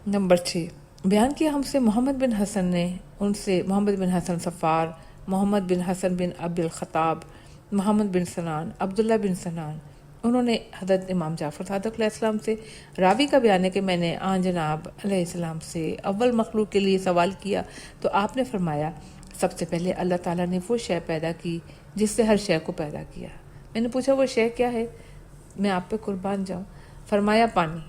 [SPEAKER 1] نمبر 6 بیان کیا ہم سے محمد بن حسن نے ان سے محمد بن حسن صفار محمد بن حسن بن ابی الخطاب محمد بن سنان عبداللہ بن سنان انہوں نے حضرت امام جعفر صادق علیہ السلام سے راوی کا بیان ہے کہ میں نے آن جناب علیہ السلام سے اول مخلوق کے لیے سوال کیا تو آپ نے فرمایا سب سے پہلے اللہ تعالیٰ نے وہ شے پیدا کی جس سے ہر شے کو پیدا کیا۔ میں نے پوچھا وہ شے کیا ہے، میں آپ پہ قربان جاؤں؟ فرمایا پانی۔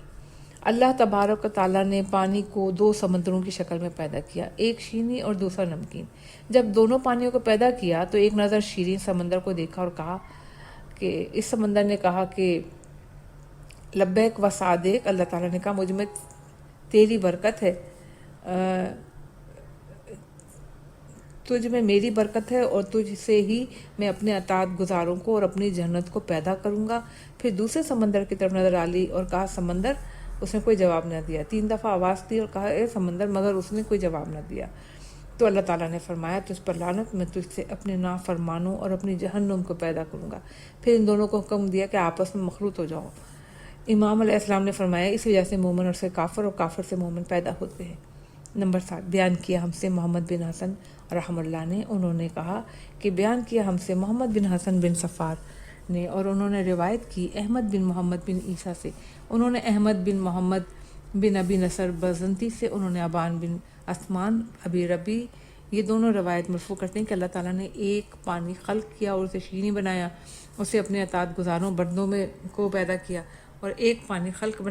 [SPEAKER 1] اللہ تبارک و تعالیٰ نے پانی کو 2 سمندروں کی شکل میں پیدا کیا، ایک شیریں اور دوسرا نمکین۔ جب دونوں پانیوں کو پیدا کیا تو ایک نظر شیریں سمندر کو دیکھا اور کہا کہ اس سمندر نے کہا کہ لبیک و صادق۔ اللہ تعالیٰ نے کہا مجھ میں تیری برکت ہے، تجھ میں میری برکت ہے اور تجھ سے ہی میں اپنے اطاعت گزاروں کو اور اپنی جنت کو پیدا کروں گا۔ پھر دوسرے سمندر کی طرف نظر ڈالی اور کہا سمندر، اس نے کوئی جواب نہ دیا۔ 3 دفعہ آواز دی اور کہا اے سمندر، مگر اس نے کوئی جواب نہ دیا۔ تو اللہ تعالیٰ نے فرمایا تجھ پر لعنت، میں تجھ سے اپنے نافرمانوں اور اپنی جہنم کو پیدا کروں گا۔ پھر ان دونوں کو حکم دیا کہ آپس میں مخلوط ہو جاؤ۔ امام علیہ السلام نے فرمایا اس وجہ سے مومن اور سے کافر اور کافر سے مومن پیدا ہوتے ہیں۔ نمبر 7، بیان کیا ہم سے محمد بن حسن رحم اللہ نے، انہوں نے کہا کہ بیان کیا ہم سے محمد بن حسن بن صفار نے، اور انہوں نے روایت کی احمد بن محمد بن عیسیٰ سے، انہوں نے احمد بن محمد بن ابی نصر بزنتی سے، انہوں نے ابان بن عثمان ابی ربی، یہ دونوں روایت مرفوع کرتے ہیں کہ اللہ تعالیٰ نے ایک پانی خلق کیا اور اسے شیریں بنایا، اسے اپنے اطاعت گزاروں بندوں میں کو پیدا کیا، اور ایک پانی خلق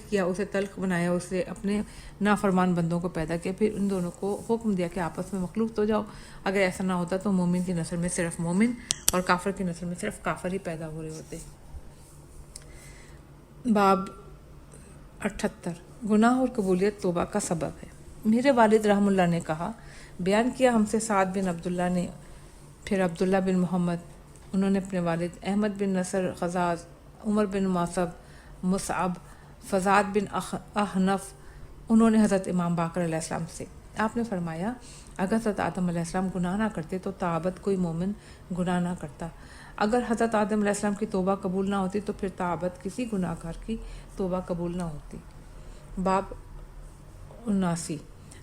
[SPEAKER 1] کیا اسے تلخ بنایا، اسے اپنے نافرمان بندوں کو پیدا کیا۔ پھر ان دونوں کو حکم دیا کہ آپس میں مخلوط ہو جاؤ۔ اگر ایسا نہ ہوتا تو مومن کی نسل میں صرف مومن اور کافر کی نسل میں صرف کافر ہی پیدا ہو رہے ہوتے۔ باب 78، گناہ اور قبولیت توبہ کا سبب ہے۔ میرے والد رحم اللہ نے کہا، بیان کیا ہم سے سعد بن عبداللہ نے، پھر عبداللہ بن محمد، انہوں نے اپنے والد احمد بن نصر خزاز، عمر بن معصب، مصعب، فزاد بن احنف، انہوں نے حضرت امام باقر علیہ السلام سے، آپ نے فرمایا اگر حضرت آدم علیہ السلام گناہ نہ کرتے تو تابت کوئی مومن گناہ نہ کرتا، اگر حضرت آدم علیہ السلام کی توبہ قبول نہ ہوتی تو پھر تابت کسی گناہ گار کی توبہ قبول نہ ہوتی۔ باب 79،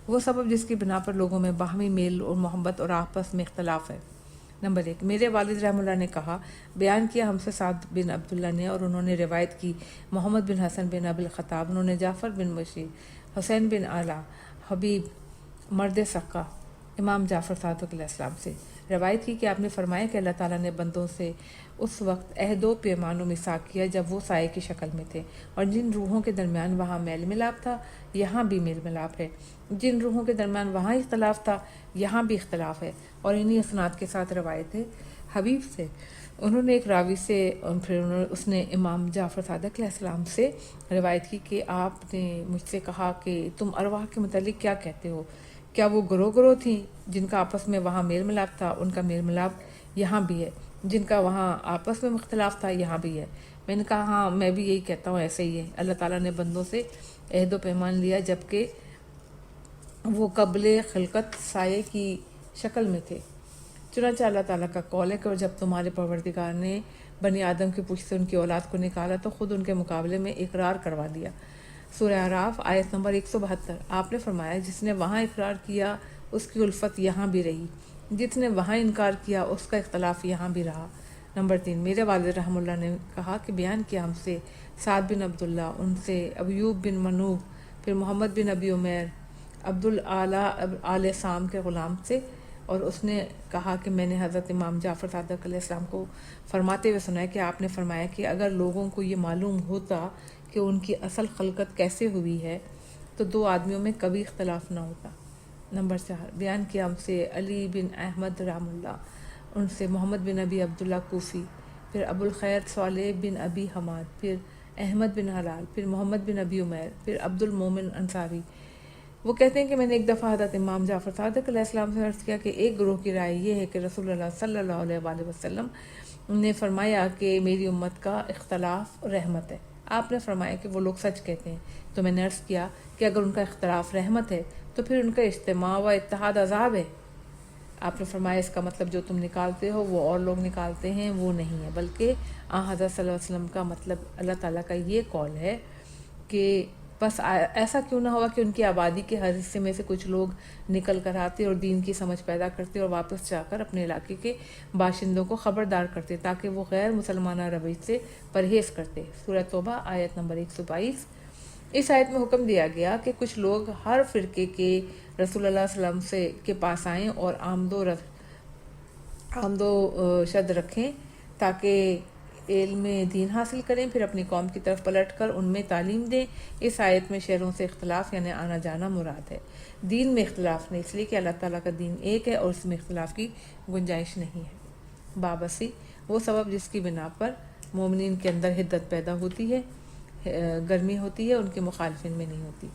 [SPEAKER 1] وہ سبب جس کی بنا پر لوگوں میں باہمی میل اور محبت اور آپس میں اختلاف ہے۔ نمبر 1، میرے والد رحم اللہ نے کہا، بیان کیا ہم سے سعد بن عبداللہ نے، اور انہوں نے روایت کی محمد بن حسن بن ابی الخطاب، انہوں نے جعفر بن مشیر، حسین بن اعلیٰ، حبیب مرد ثقہ، امام جعفر صادق علیہ السلام سے روایت کی کہ آپ نے فرمایا کہ اللہ تعالیٰ نے بندوں سے اس وقت عہد و پیمان و میثاق کیا جب وہ سائے کی شکل میں تھے، اور جن روحوں کے درمیان وہاں میل ملاپ تھا یہاں بھی میل ملاپ ہے، جن روحوں کے درمیان وہاں اختلاف تھا یہاں بھی اختلاف ہے۔ اور انہی اسناد کے ساتھ روایت ہے حبیب سے، انہوں نے ایک راوی سے، پھر اس نے امام جعفر صادق علیہ السلام سے روایت کی کہ آپ نے مجھ سے کہا کہ تم ارواح کے متعلق کیا کہتے ہو؟ کیا وہ گروہ تھیں جن کا آپس میں وہاں میل ملاپ تھا؟ ان کا میل ملاپ یہاں بھی ہے۔ جن کا وہاں آپس میں اختلاف تھا یہاں بھی ہے۔ میں نے کہا ہاں میں بھی یہی کہتا ہوں، ایسے ہی ہے۔ اللہ تعالیٰ نے بندوں سے عہد و پیمان لیا جبکہ وہ قبل خلقت سائے کی شکل میں تھے۔ چنانچہ اللہ تعالیٰ کا قول ہے کہ اور جب تمہارے پروردگار نے بنی آدم کی پشت سے ان کی اولاد کو نکالا تو خود ان کے مقابلے میں اقرار کروا دیا۔ سورہ اعراف آیت نمبر 172، آپ نے فرمایا جس نے وہاں اقرار کیا اس کی الفت یہاں بھی رہی، جس نے وہاں انکار کیا اس کا اختلاف یہاں بھی رہا۔ نمبر 3، میرے والد رحم اللہ نے کہا کہ بیان کیا ہم سے سعد بن عبداللہ، ان سے ایوب بن منوب، پھر محمد بن ابی عمیر عبدالعلیٰ آل سام کے غلام سے، اور اس نے کہا کہ میں نے حضرت امام جعفر صادق علیہ السلام کو فرماتے ہوئے سنا ہے کہ آپ نے فرمایا کہ اگر لوگوں کو یہ معلوم ہوتا کہ ان کی اصل خلقت کیسے ہوئی ہے تو 2 آدمیوں میں کبھی اختلاف نہ ہوتا۔ نمبر 4، بیان کیا ہم سے علی بن احمد رحم اللہ، ان سے محمد بن ابی عبداللہ کوفی، پھر ابو الخیر صالح بن ابی حماد، پھر احمد بن حلال، پھر محمد بن ابی عمیر، پھر عبد المومن انصاری، وہ کہتے ہیں کہ میں نے ایک دفعہ حضرت امام جعفر صادق علیہ السلام سے عرض کیا کہ ایک گروہ کی رائے یہ ہے کہ رسول اللہ صلی اللہ علیہ وآلہ وسلم نے فرمایا کہ میری امت کا اختلاف رحمت ہے۔ آپ نے فرمایا کہ وہ لوگ سچ کہتے ہیں، تو میں نے عرض کیا کہ اگر ان کا اختلاف رحمت ہے تو پھر ان کا اجتماع و اتحاد عذاب ہے۔ آپ نے فرمایا اس کا مطلب جو تم نکالتے ہو وہ اور لوگ نکالتے ہیں وہ نہیں ہے، بلکہ حضرت صلی اللہ علیہ وسلم کا مطلب اللہ تعالیٰ کا یہ قول ہے کہ بس ایسا کیوں نہ ہوا کہ ان کی آبادی کے ہر حصے میں سے کچھ لوگ نکل کر آتے اور دین کی سمجھ پیدا کرتے اور واپس جا کر اپنے علاقے کے باشندوں کو خبردار کرتے تاکہ وہ غیر مسلمانہ روش سے پرہیز کرتے۔ سورہ توبہ آیت نمبر 122۔ اس آیت میں حکم دیا گیا کہ کچھ لوگ ہر فرقے کے رسول اللہ صلی اللہ علیہ وسلم کے پاس آئیں اور آمد و شد رکھیں تاکہ علم دین حاصل کریں، پھر اپنی قوم کی طرف پلٹ کر ان میں تعلیم دیں۔ اس آیت میں شہروں سے اختلاف یعنی آنا جانا مراد ہے، دین میں اختلاف نہیں، اس لیے کہ اللہ تعالیٰ کا دین ایک ہے اور اس میں اختلاف کی گنجائش نہیں ہے۔ بابسی وہ سبب جس کی بنا پر مومنین کے اندر حدت پیدا ہوتی ہے، گرمی ہوتی ہے، ان کے مخالفین میں نہیں ہوتی۔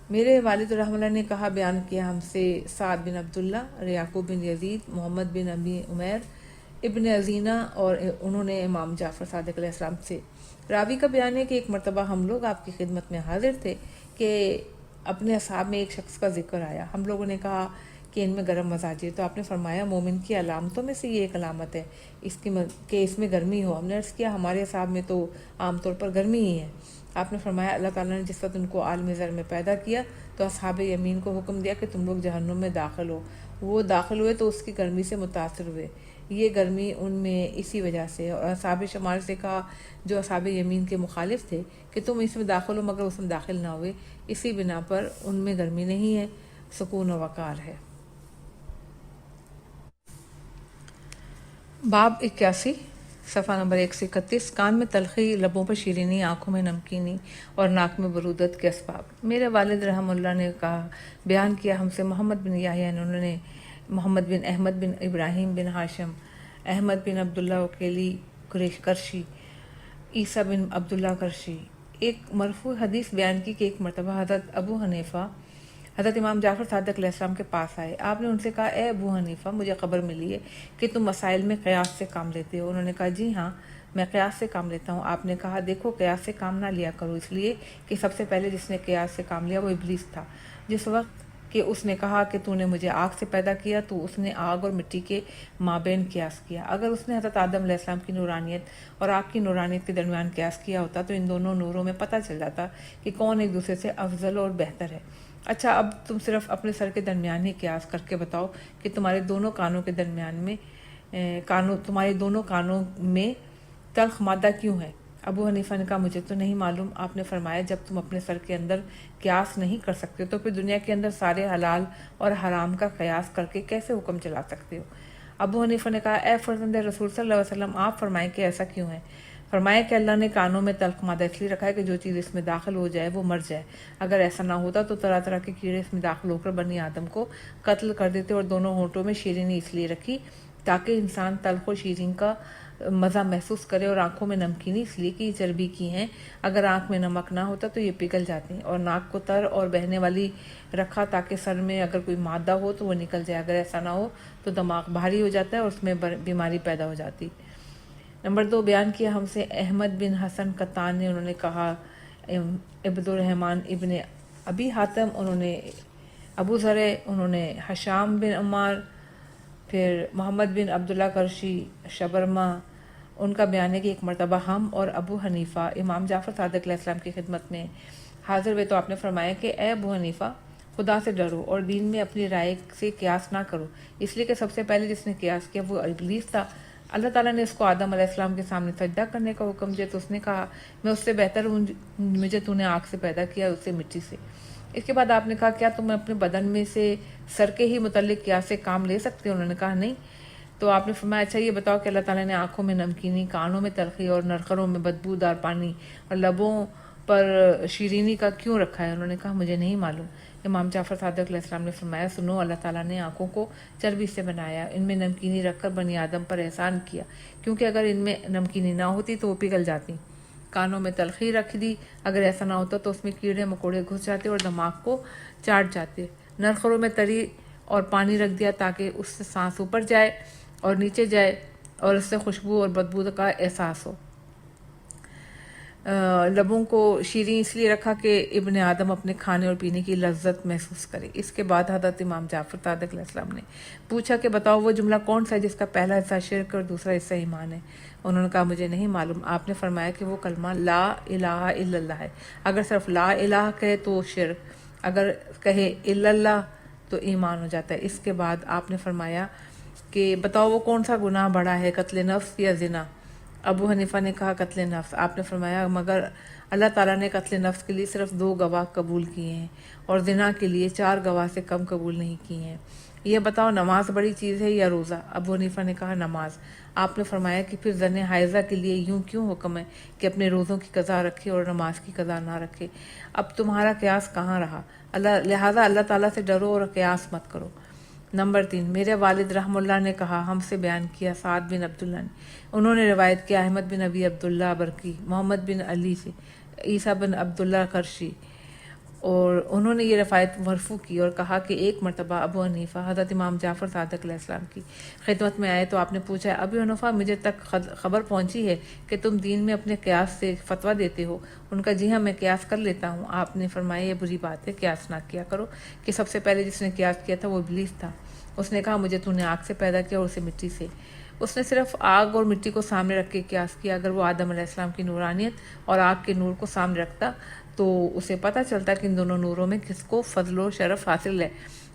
[SPEAKER 1] میرے والد رحمہ اللہ نے کہا، بیان کیا ہم سے سعد بن عبداللہ، یعقوب بن یزید، محمد بن ابی عمیر، ابن ازینہ، اور انہوں نے امام جعفر صادق علیہ السلام سے۔ راوی کا بیان ہے کہ ایک مرتبہ ہم لوگ آپ کی خدمت میں حاضر تھے کہ اپنے اصحاب میں ایک شخص کا ذکر آیا۔ ہم لوگوں نے کہا کہ ان میں گرم مزاجی ہے، تو آپ نے فرمایا مومن کی علامتوں میں سے یہ ایک علامت ہے کہ اس میں گرمی ہو۔ ہم نے عرض کیا ہمارے اصحاب میں تو عام طور پر گرمی ہی ہے۔ آپ نے فرمایا اللہ تعالیٰ نے جس وقت ان کو عالم ذر میں پیدا کیا تو اصحاب یمین کو حکم دیا کہ تم لوگ جہنم میں داخل ہو۔ وہ داخل ہوئے تو اس کی گرمی سے متاثر ہوئے، یہ گرمی ان میں اسی وجہ سے۔ اور اصحاب شمال سے کہا جو اصحاب یمین کے مخالف تھے کہ تم اس میں داخل ہو مگر اس میں داخل نہ ہوئے، اسی بنا پر ان میں گرمی نہیں ہے، سکون و وقار ہے۔ باب 81، صفحہ نمبر 131۔ کان میں تلخی، لبوں پر شیرینی، آنکھوں میں نمکینی اور ناک میں برودت کے اسباب۔ میرے والد رحمہ اللہ نے کہا، بیان کیا ہم سے محمد بن یحییٰ، انہوں نے محمد بن احمد بن ابراہیم بن ہاشم، احمد بن عبداللہ وکیلی کرشی، عیسیٰ بن عبداللہ کرشی، ایک مرفوع حدیث بیان کی کہ ایک مرتبہ حضرت ابو حنیفہ حضرت امام جعفر صادق علیہ السلام کے پاس آئے۔ آپ نے ان سے کہا، اے ابو حنیفہ، مجھے خبر ملی ہے کہ تم مسائل میں قیاس سے کام لیتے ہو۔ انہوں نے کہا، جی ہاں، میں قیاس سے کام لیتا ہوں۔ آپ نے کہا، دیکھو قیاس سے کام نہ لیا کرو، اس لیے کہ سب سے پہلے جس نے قیاس سے کام لیا وہ ابلیس تھا۔ جس وقت کہ اس نے کہا کہ تو نے مجھے آگ سے پیدا کیا تو اس نے آگ اور مٹی کے مابین قیاس کیا۔ اگر اس نے حضرت آدم علیہ السلام کی نورانیت اور آگ کی نورانیت کے درمیان قیاس کیا ہوتا تو ان دونوں نوروں میں پتہ چل جاتا کہ کون ایک دوسرے سے افضل اور بہتر ہے۔ اچھا، اب تم صرف اپنے سر کے درمیان ہی قیاس کر کے بتاؤ کہ تمہارے دونوں کانوں کے درمیان میں تمہارے دونوں کانوں میں تلخ مادہ کیوں ہے؟ ابو حنیفہ نے کہا، مجھے تو نہیں معلوم۔ آپ نے فرمایا، جب تم اپنے سر کے اندر قیاس نہیں کر سکتے تو پھر دنیا کے اندر سارے حلال اور حرام کا قیاس کر کے کیسے حکم چلا سکتے ہو؟ ابو حنیفہ نے کہا، اے فرزند رسول صلی اللہ علیہ وسلم، آپ فرمائیں کہ ایسا کیوں ہے؟ فرمایا کہ اللہ نے کانوں میں تلخ مادہ اس لیے رکھا ہے کہ جو چیز اس میں داخل ہو جائے وہ مر جائے۔ اگر ایسا نہ ہوتا تو طرح طرح کے کیڑے اس میں داخل ہو کر بنی آدم کو قتل کر دیتے، اور دونوں ہونٹوں میں شیرینی اس لیے رکھی تاکہ انسان تلخ و شیرین کا مزہ محسوس کرے، اور آنکھوں میں نمکینی اس لیے کہ یہ چربی کی ہیں، اگر آنکھ میں نمک نہ ہوتا تو یہ پگھل جاتی، اور ناک کو تر اور بہنے والی رکھا تاکہ سر میں اگر کوئی مادہ ہو تو وہ نکل جائے، اگر ایسا نہ ہو تو دماغ بھاری ہو جاتا ہے اور اس میں بیماری پیدا ہو جاتی۔ نمبر 2، بیان کیا ہم سے احمد بن حسن قطان نے، انہوں نے کہا عبد الرحمن ابن ابی حاتم، انہوں نے ابو ذر، انہوں نے حشام بن عمار، پھر محمد بن عبداللہ کرشی شبرما، ان کا بیان ہے کہ ایک مرتبہ ہم اور ابو حنیفہ امام جعفر صادق علیہ السلام کی خدمت میں حاضر ہوئے تو آپ نے فرمایا کہ اے ابو حنیفہ، خدا سے ڈرو اور دین میں اپنی رائے سے قیاس نہ کرو، اس لیے کہ سب سے پہلے جس نے قیاس کیا وہ ابلیس تھا۔ اللہ تعالیٰ نے اس کو آدم علیہ السلام کے سامنے سجدہ کرنے کا حکم دیا تو اس نے کہا، میں اس سے بہتر ہوں، مجھے تو نے آگ سے پیدا کیا، اس سے مٹی سے۔ اس کے بعد آپ نے کہا، کیا تم اپنے بدن میں سے سر کے ہی متعلق قیاس سے کام لے سکتے ہو؟ انہوں نے کہا، نہیں۔ تو آپ نے فرمایا، اچھا یہ بتاؤ کہ اللہ تعالیٰ نے آنکھوں میں نمکینی، کانوں میں تلخی اور نرخروں میں بدبودار پانی اور لبوں پر شیرینی کا کیوں رکھا ہے؟ انہوں نے کہا، مجھے نہیں معلوم۔ امام جعفر صادق علیہ السلام نے فرمایا، سنو، اللہ تعالیٰ نے آنکھوں کو چربی سے بنایا، ان میں نمکینی رکھ کر بنی آدم پر احسان کیا، کیونکہ اگر ان میں نمکینی نہ ہوتی تو وہ پگھل جاتی۔ کانوں میں تلخی رکھ دی، اگر ایسا نہ ہوتا تو اس میں کیڑے مکوڑے گھس جاتے اور دماغ کو چاٹ جاتے۔ نرخروں میں تری اور پانی رکھ دیا تاکہ اس سے سانس اوپر جائے اور نیچے جائے اور اس سے خوشبو اور بدبو کا احساس ہو۔ لبوں کو شیریں اس لیے رکھا کہ ابن آدم اپنے کھانے اور پینے کی لذت محسوس کرے۔ اس کے بعد حضرت امام جعفر صادق علیہ السلام نے پوچھا کہ بتاؤ وہ جملہ کون سا ہے جس کا پہلا حصہ شرک اور دوسرا حصہ ایمان ہے؟ انہوں نے کہا، مجھے نہیں معلوم۔ آپ نے فرمایا کہ وہ کلمہ لا الہ الا اللہ ہے، اگر صرف لا الہ کہے تو شرک، اگر کہے الا اللہ تو ایمان ہو جاتا ہے۔ اس کے بعد آپ نے فرمایا کہ بتاؤ وہ کون سا گناہ بڑا ہے، قتل نفس یا زنا؟ ابو حنیفہ نے کہا، قتل نفس۔ آپ نے فرمایا، مگر اللہ تعالیٰ نے قتل نفس کے لیے صرف 2 گواہ قبول کیے ہیں اور زنا کے لیے 4 گواہ سے کم قبول نہیں کیے ہیں۔ یہ بتاؤ نماز بڑی چیز ہے یا روزہ؟ ابو حنیفہ نے کہا، نماز۔ آپ نے فرمایا کہ پھر زن حائضہ کے لیے یوں کیوں حکم ہے کہ اپنے روزوں کی قضا رکھے اور نماز کی قضا نہ رکھے؟ اب تمہارا قیاس کہاں رہا؟ لہٰذا اللہ تعالیٰ سے ڈرو اور قیاس مت کرو۔ نمبر 3، میرے والد رحم اللہ نے کہا، ہم سے بیان کیا سعد بن عبداللہ نے، انہوں نے روایت کیا احمد بن ابی عبداللہ برقی، محمد بن علی سے، عیسیٰ بن عبداللہ قرشی، اور انہوں نے یہ روایت مرفوع کی اور کہا کہ ایک مرتبہ ابو حنیفہ حضرت امام جعفر صادق علیہ السلام کی خدمت میں آئے تو آپ نے پوچھا، ابو حنیفہ مجھے تک خبر پہنچی ہے کہ تم دین میں اپنے قیاس سے فتویٰ دیتے ہو؟ ان کا جی ہاں، میں قیاس کر لیتا ہوں۔ آپ نے فرمایا یہ بری بات ہے، قیاس نہ کیا کرو، کہ سب سے پہلے جس نے قیاس کیا تھا وہ ابلیس تھا۔ اس نے کہا مجھے تو نے آگ سے پیدا کیا اور اسے مٹی سے۔ اس نے صرف آگ اور مٹی کو سامنے رکھ کے قیاس کیا۔ اگر وہ آدم علیہ السلام کی نورانیت اور آگ کے نور کو سامنے رکھتا تو اسے پتہ چلتا کہ ان دونوں نوروں میں کس کو فضل و شرف حاصل ہے۔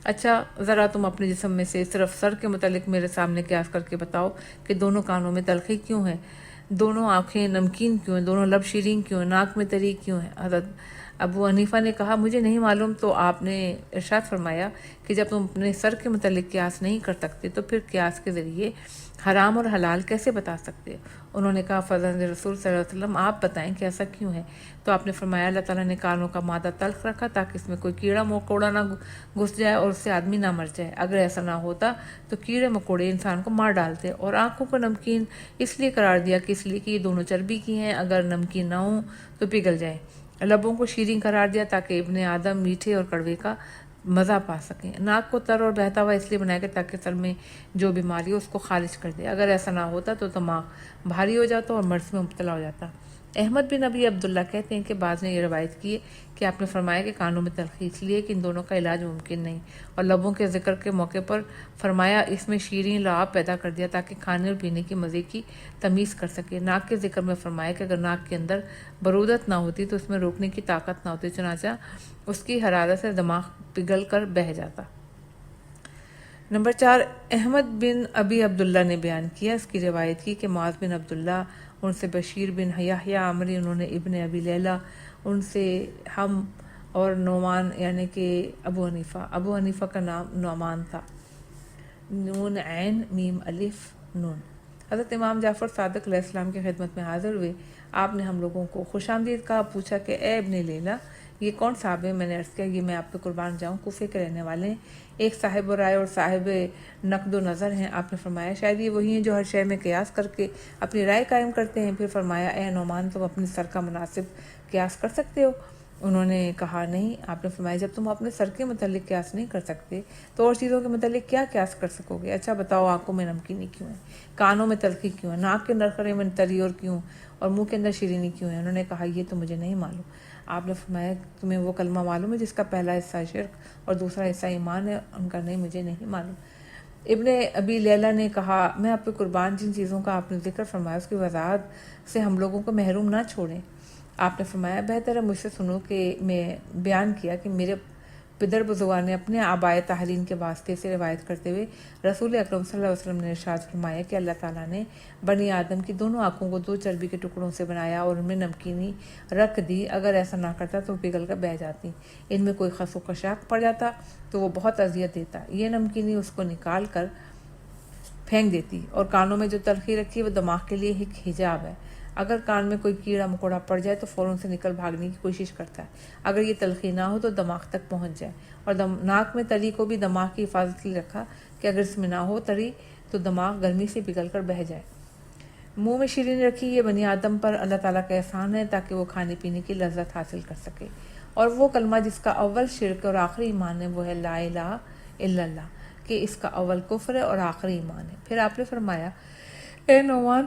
[SPEAKER 1] اچھا ذرا تم اپنے جسم میں سے صرف سر کے متعلق میرے سامنے قیاس کر کے بتاؤ کہ دونوں کانوں میں تلخی کیوں ہے، دونوں آنکھیں نمکین کیوں ہیں، دونوں لب شیرین کیوں ہیں، ناک میں تری کیوں ہے؟ حضرت ابو حنیفہ نے کہا مجھے نہیں معلوم۔ تو آپ نے ارشاد فرمایا کہ جب تم اپنے سر کے متعلق قیاس نہیں کر سکتے تو پھر قیاس کے ذریعے حرام اور حلال کیسے بتا سکتے؟ انہوں نے کہا فضل رسول صلی اللہ علیہ وسلم آپ بتائیں کہ ایسا کیوں ہے؟ تو آپ نے فرمایا اللہ تعالیٰ نے کانوں کا مادہ تلخ رکھا تاکہ اس میں کوئی کیڑا مکوڑا نہ گھس جائے اور اس سے آدمی نہ مر جائے۔ اگر ایسا نہ ہوتا تو کیڑے مکوڑے انسان کو مار ڈالتے۔ اور آنکھوں کو نمکین اس لیے قرار دیا کہ اس لیے کہ یہ دونوں چربی کی ہیں، اگر نمکین نہ ہوں تو پگھل جائیں۔ لبوں کو شیرین قرار دیا تاکہ ابن آدم میٹھے اور کڑوے کا مزہ پا سکیں۔ ناک کو تر اور بہتا ہوا اس لیے بنایا کہ تاکہ سر میں جو بیماری ہو اس کو خارج کر دے۔ اگر ایسا نہ ہوتا تو دماغ بھاری ہو جاتا اور مرض میں مبتلا ہو جاتا۔ احمد بن ابی عبداللہ کہتے ہیں کہ بعض نے یہ روایت کی ہے کہ آپ نے فرمایا کہ کانوں میں تلخی اس لیے کہ ان دونوں کا علاج ممکن نہیں، اور لبوں کے ذکر کے موقع پر فرمایا اس میں شیرین لعاب پیدا کر دیا تاکہ کھانے اور پینے کے مزے کی تمیز کر سکے۔ ناک کے ذکر میں فرمایا کہ اگر ناک کے اندر برودت نہ ہوتی تو اس میں روکنے کی طاقت نہ ہوتی، چنانچہ اس کی حرارت سے دماغ پگھل کر بہہ جاتا۔ نمبر 4، احمد بن ابی عبداللہ نے بیان کیا، اس کی روایت کی کہ معاذ بن عبداللہ، ان سے بشیر بن یحییٰ عمری، انہوں نے ابن ابی لیلہ، ان سے ہم اور نعمان یعنی کہ ابو حنیفہ کا نام نعمان تھا، نون عین میم الف نون۔ حضرت امام جعفر صادق علیہ السلام کی خدمت میں حاضر ہوئے۔ آپ نے ہم لوگوں کو خوش آمدید کہا، پوچھا کہ اے ابن لیلہ یہ کون صاحب ہے؟ میں نے عرض کیا یہ میں آپ پہ قربان جاؤں کوفے کے رہنے والے ہیں، ایک صاحب رائے اور صاحب نقد و نظر ہیں۔ آپ نے فرمایا شاید یہ وہی ہیں جو ہر شے میں قیاس کر کے اپنی رائے قائم کرتے ہیں۔ پھر فرمایا اے نعمان تم اپنے سر کا مناسب قیاس کر سکتے ہو؟ انہوں نے کہا نہیں۔ آپ نے فرمایا جب تم اپنے سر کے متعلق قیاس نہیں کر سکتے تو اور چیزوں کے متعلق کیا قیاس کر سکو گے؟ اچھا بتاؤ آنکھوں میں نمکینی کیوں ہے، کانوں میں تلخی کیوں ہے، ناک کے نرخرے میں تری اور کیوں، اور منہ کے اندر شیرینی کیوں ہے؟ انہوں نے کہا یہ تو مجھے نہیں معلوم۔ آپ نے فرمایا تمہیں وہ کلمہ معلوم ہے جس کا پہلا حصہ شرک اور دوسرا حصہ ایمان ہے؟ ان کا نہیں مجھے نہیں معلوم۔ ابن ابی لیلہ نے کہا میں آپ پہ قربان جن چیزوں کا آپ نے ذکر فرمایا اس کی وضاحت سے ہم لوگوں کو محروم نہ چھوڑیں۔ آپ نے فرمایا بہتر ہے مجھ سے سنو کہ میں بیان کیا کہ میرے پدر بزرگان نے اپنے آبائے طاہرین کے واسطے سے روایت کرتے ہوئے رسول اکرم صلی اللہ علیہ وسلم نے ارشاد فرمایا کہ اللہ تعالیٰ نے بنی آدم کی دونوں آنکھوں کو 2 چربی کے ٹکڑوں سے بنایا اور ان میں نمکینی رکھ دی، اگر ایسا نہ کرتا تو پگھل کر بہہ جاتی، ان میں کوئی خس و خشاک پڑ جاتا تو وہ بہت اذیت دیتا، یہ نمکینی اس کو نکال کر پھینک دیتی۔ اور کانوں میں جو تلخی رکھی ہے وہ دماغ کے لیے ایک حجاب ہے، اگر کان میں کوئی کیڑا مکوڑا پڑ جائے تو فوراً سے نکل بھاگنے کی کوشش کرتا ہے، اگر یہ تلخی نہ ہو تو دماغ تک پہنچ جائے۔ اور ناک میں تری کو بھی دماغ کی حفاظت کے لیے رکھا کہ اگر اس میں نہ ہو تری تو دماغ گرمی سے پگھل کر بہہ جائے۔ منہ میں شیرینی رکھی یہ بنی آدم پر اللہ تعالیٰ کا احسان ہے تاکہ وہ کھانے پینے کی لذت حاصل کر سکے، اور وہ کلمہ جس کا اول شرک اور آخری ایمان ہے وہ ہے لا الہ الا اللہ، کہ اس کا اول کفر ہے اور آخری ایمان ہے۔ پھر آپ نے فرمایا اے نعمان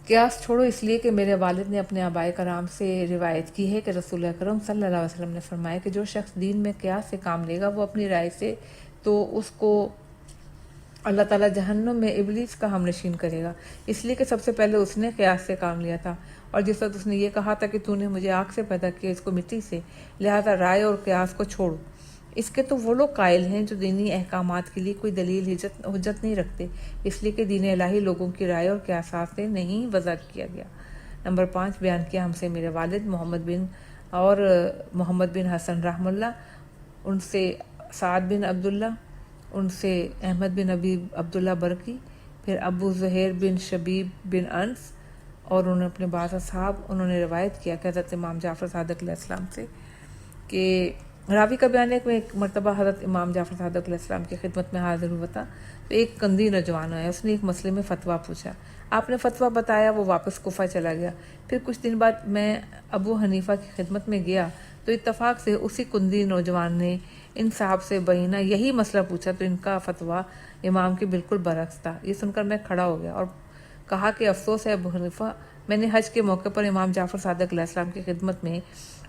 [SPEAKER 1] قیاس چھوڑو اس لیے کہ میرے والد نے اپنے آبائے کرام سے روایت کی ہے کہ رسول اکرم صلی اللہ علیہ وسلم نے فرمایا کہ جو شخص دین میں قیاس سے کام لے گا وہ اپنی رائے سے تو اس کو اللہ تعالیٰ جہنم میں ابلیس کا ہم نشین کرے گا، اس لیے کہ سب سے پہلے اس نے قیاس سے کام لیا تھا، اور جس وقت اس نے یہ کہا تھا کہ تو نے مجھے آگ سے پیدا کیا اس کو مٹی سے، لہذا رائے اور قیاس کو چھوڑو۔ اس کے تو وہ لوگ قائل ہیں جو دینی احکامات کے لیے کوئی دلیل حجت نہیں رکھتے، اس لیے کہ دین الہی لوگوں کی رائے اور قیاسات سے نہیں وضع کیا گیا۔ نمبر 5 بیان کیا ہم سے میرے والد محمد بن حسن رحم اللہ، ان سے سعد بن عبداللہ، ان سے احمد بن ابی عبداللہ برقی، پھر ابو زہیر بن شبیب بن انس اور انہوں نے اپنے بعض اصحاب انہوں نے روایت کیا کہ حضرت امام جعفر صادق علیہ السلام سے کہ راوی کا بیان ہے کہ ایک مرتبہ حضرت امام جعفر صادق علیہ السلام کی خدمت میں حاضر ہوا تھا تو ایک کندی نوجوان آیا، اس نے ایک مسئلے میں فتویٰ پوچھا، آپ نے فتویٰ بتایا، وہ واپس کوفہ چلا گیا۔ پھر کچھ دن بعد میں ابو حنیفہ کی خدمت میں گیا تو اتفاق سے اسی کندی نوجوان نے ان صاحب سے بینہ یہی مسئلہ پوچھا تو ان کا فتویٰ امام کے بالکل برعکس تھا۔ یہ سن کر میں کھڑا ہو گیا اور کہا کہ افسوس ہے ابو حنیفہ، میں نے حج کے موقع پر امام جعفر صادق علیہ السلام کی خدمت میں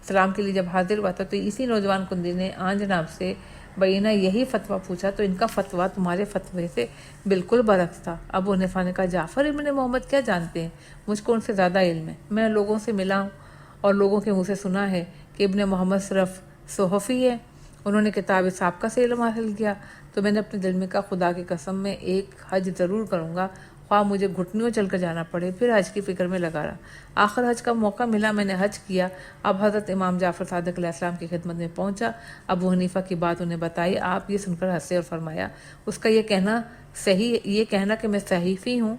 [SPEAKER 1] سلام کے لیے جب حاضر ہوا تھا تو اسی نوجوان کندی نے آن جناب سے بینہ یہی فتویٰ پوچھا تو ان کا فتویٰ تمہارے فتوے سے بالکل برعکس تھا۔ ابو حنیفہ نے کہا جعفر ابن محمد کیا جانتے ہیں، مجھ کو ان سے زیادہ علم ہے، میں لوگوں سے ملا ہوں اور لوگوں کے منہ سے سنا ہے کہ ابن محمد صرف صحفی ہے، انہوں نے کتاب سابقہ سے علم حاصل کیا، تو میں نے اپنے دل میں کہا خدا کی قسم میں ایک حج ضرور کروں گا، خواہ مجھے گھٹنوں چل کر جانا پڑے۔ پھر حج کی فکر میں لگا رہا، آخر حج کا موقع ملا، میں نے حج کیا۔ اب حضرت امام جعفر صادق علیہ السلام کی خدمت میں پہنچا، ابو حنیفہ کی بات انہیں بتائی، آپ یہ سن کر ہنسے اور فرمایا اس کا یہ کہنا کہ میں صحیفی ہوں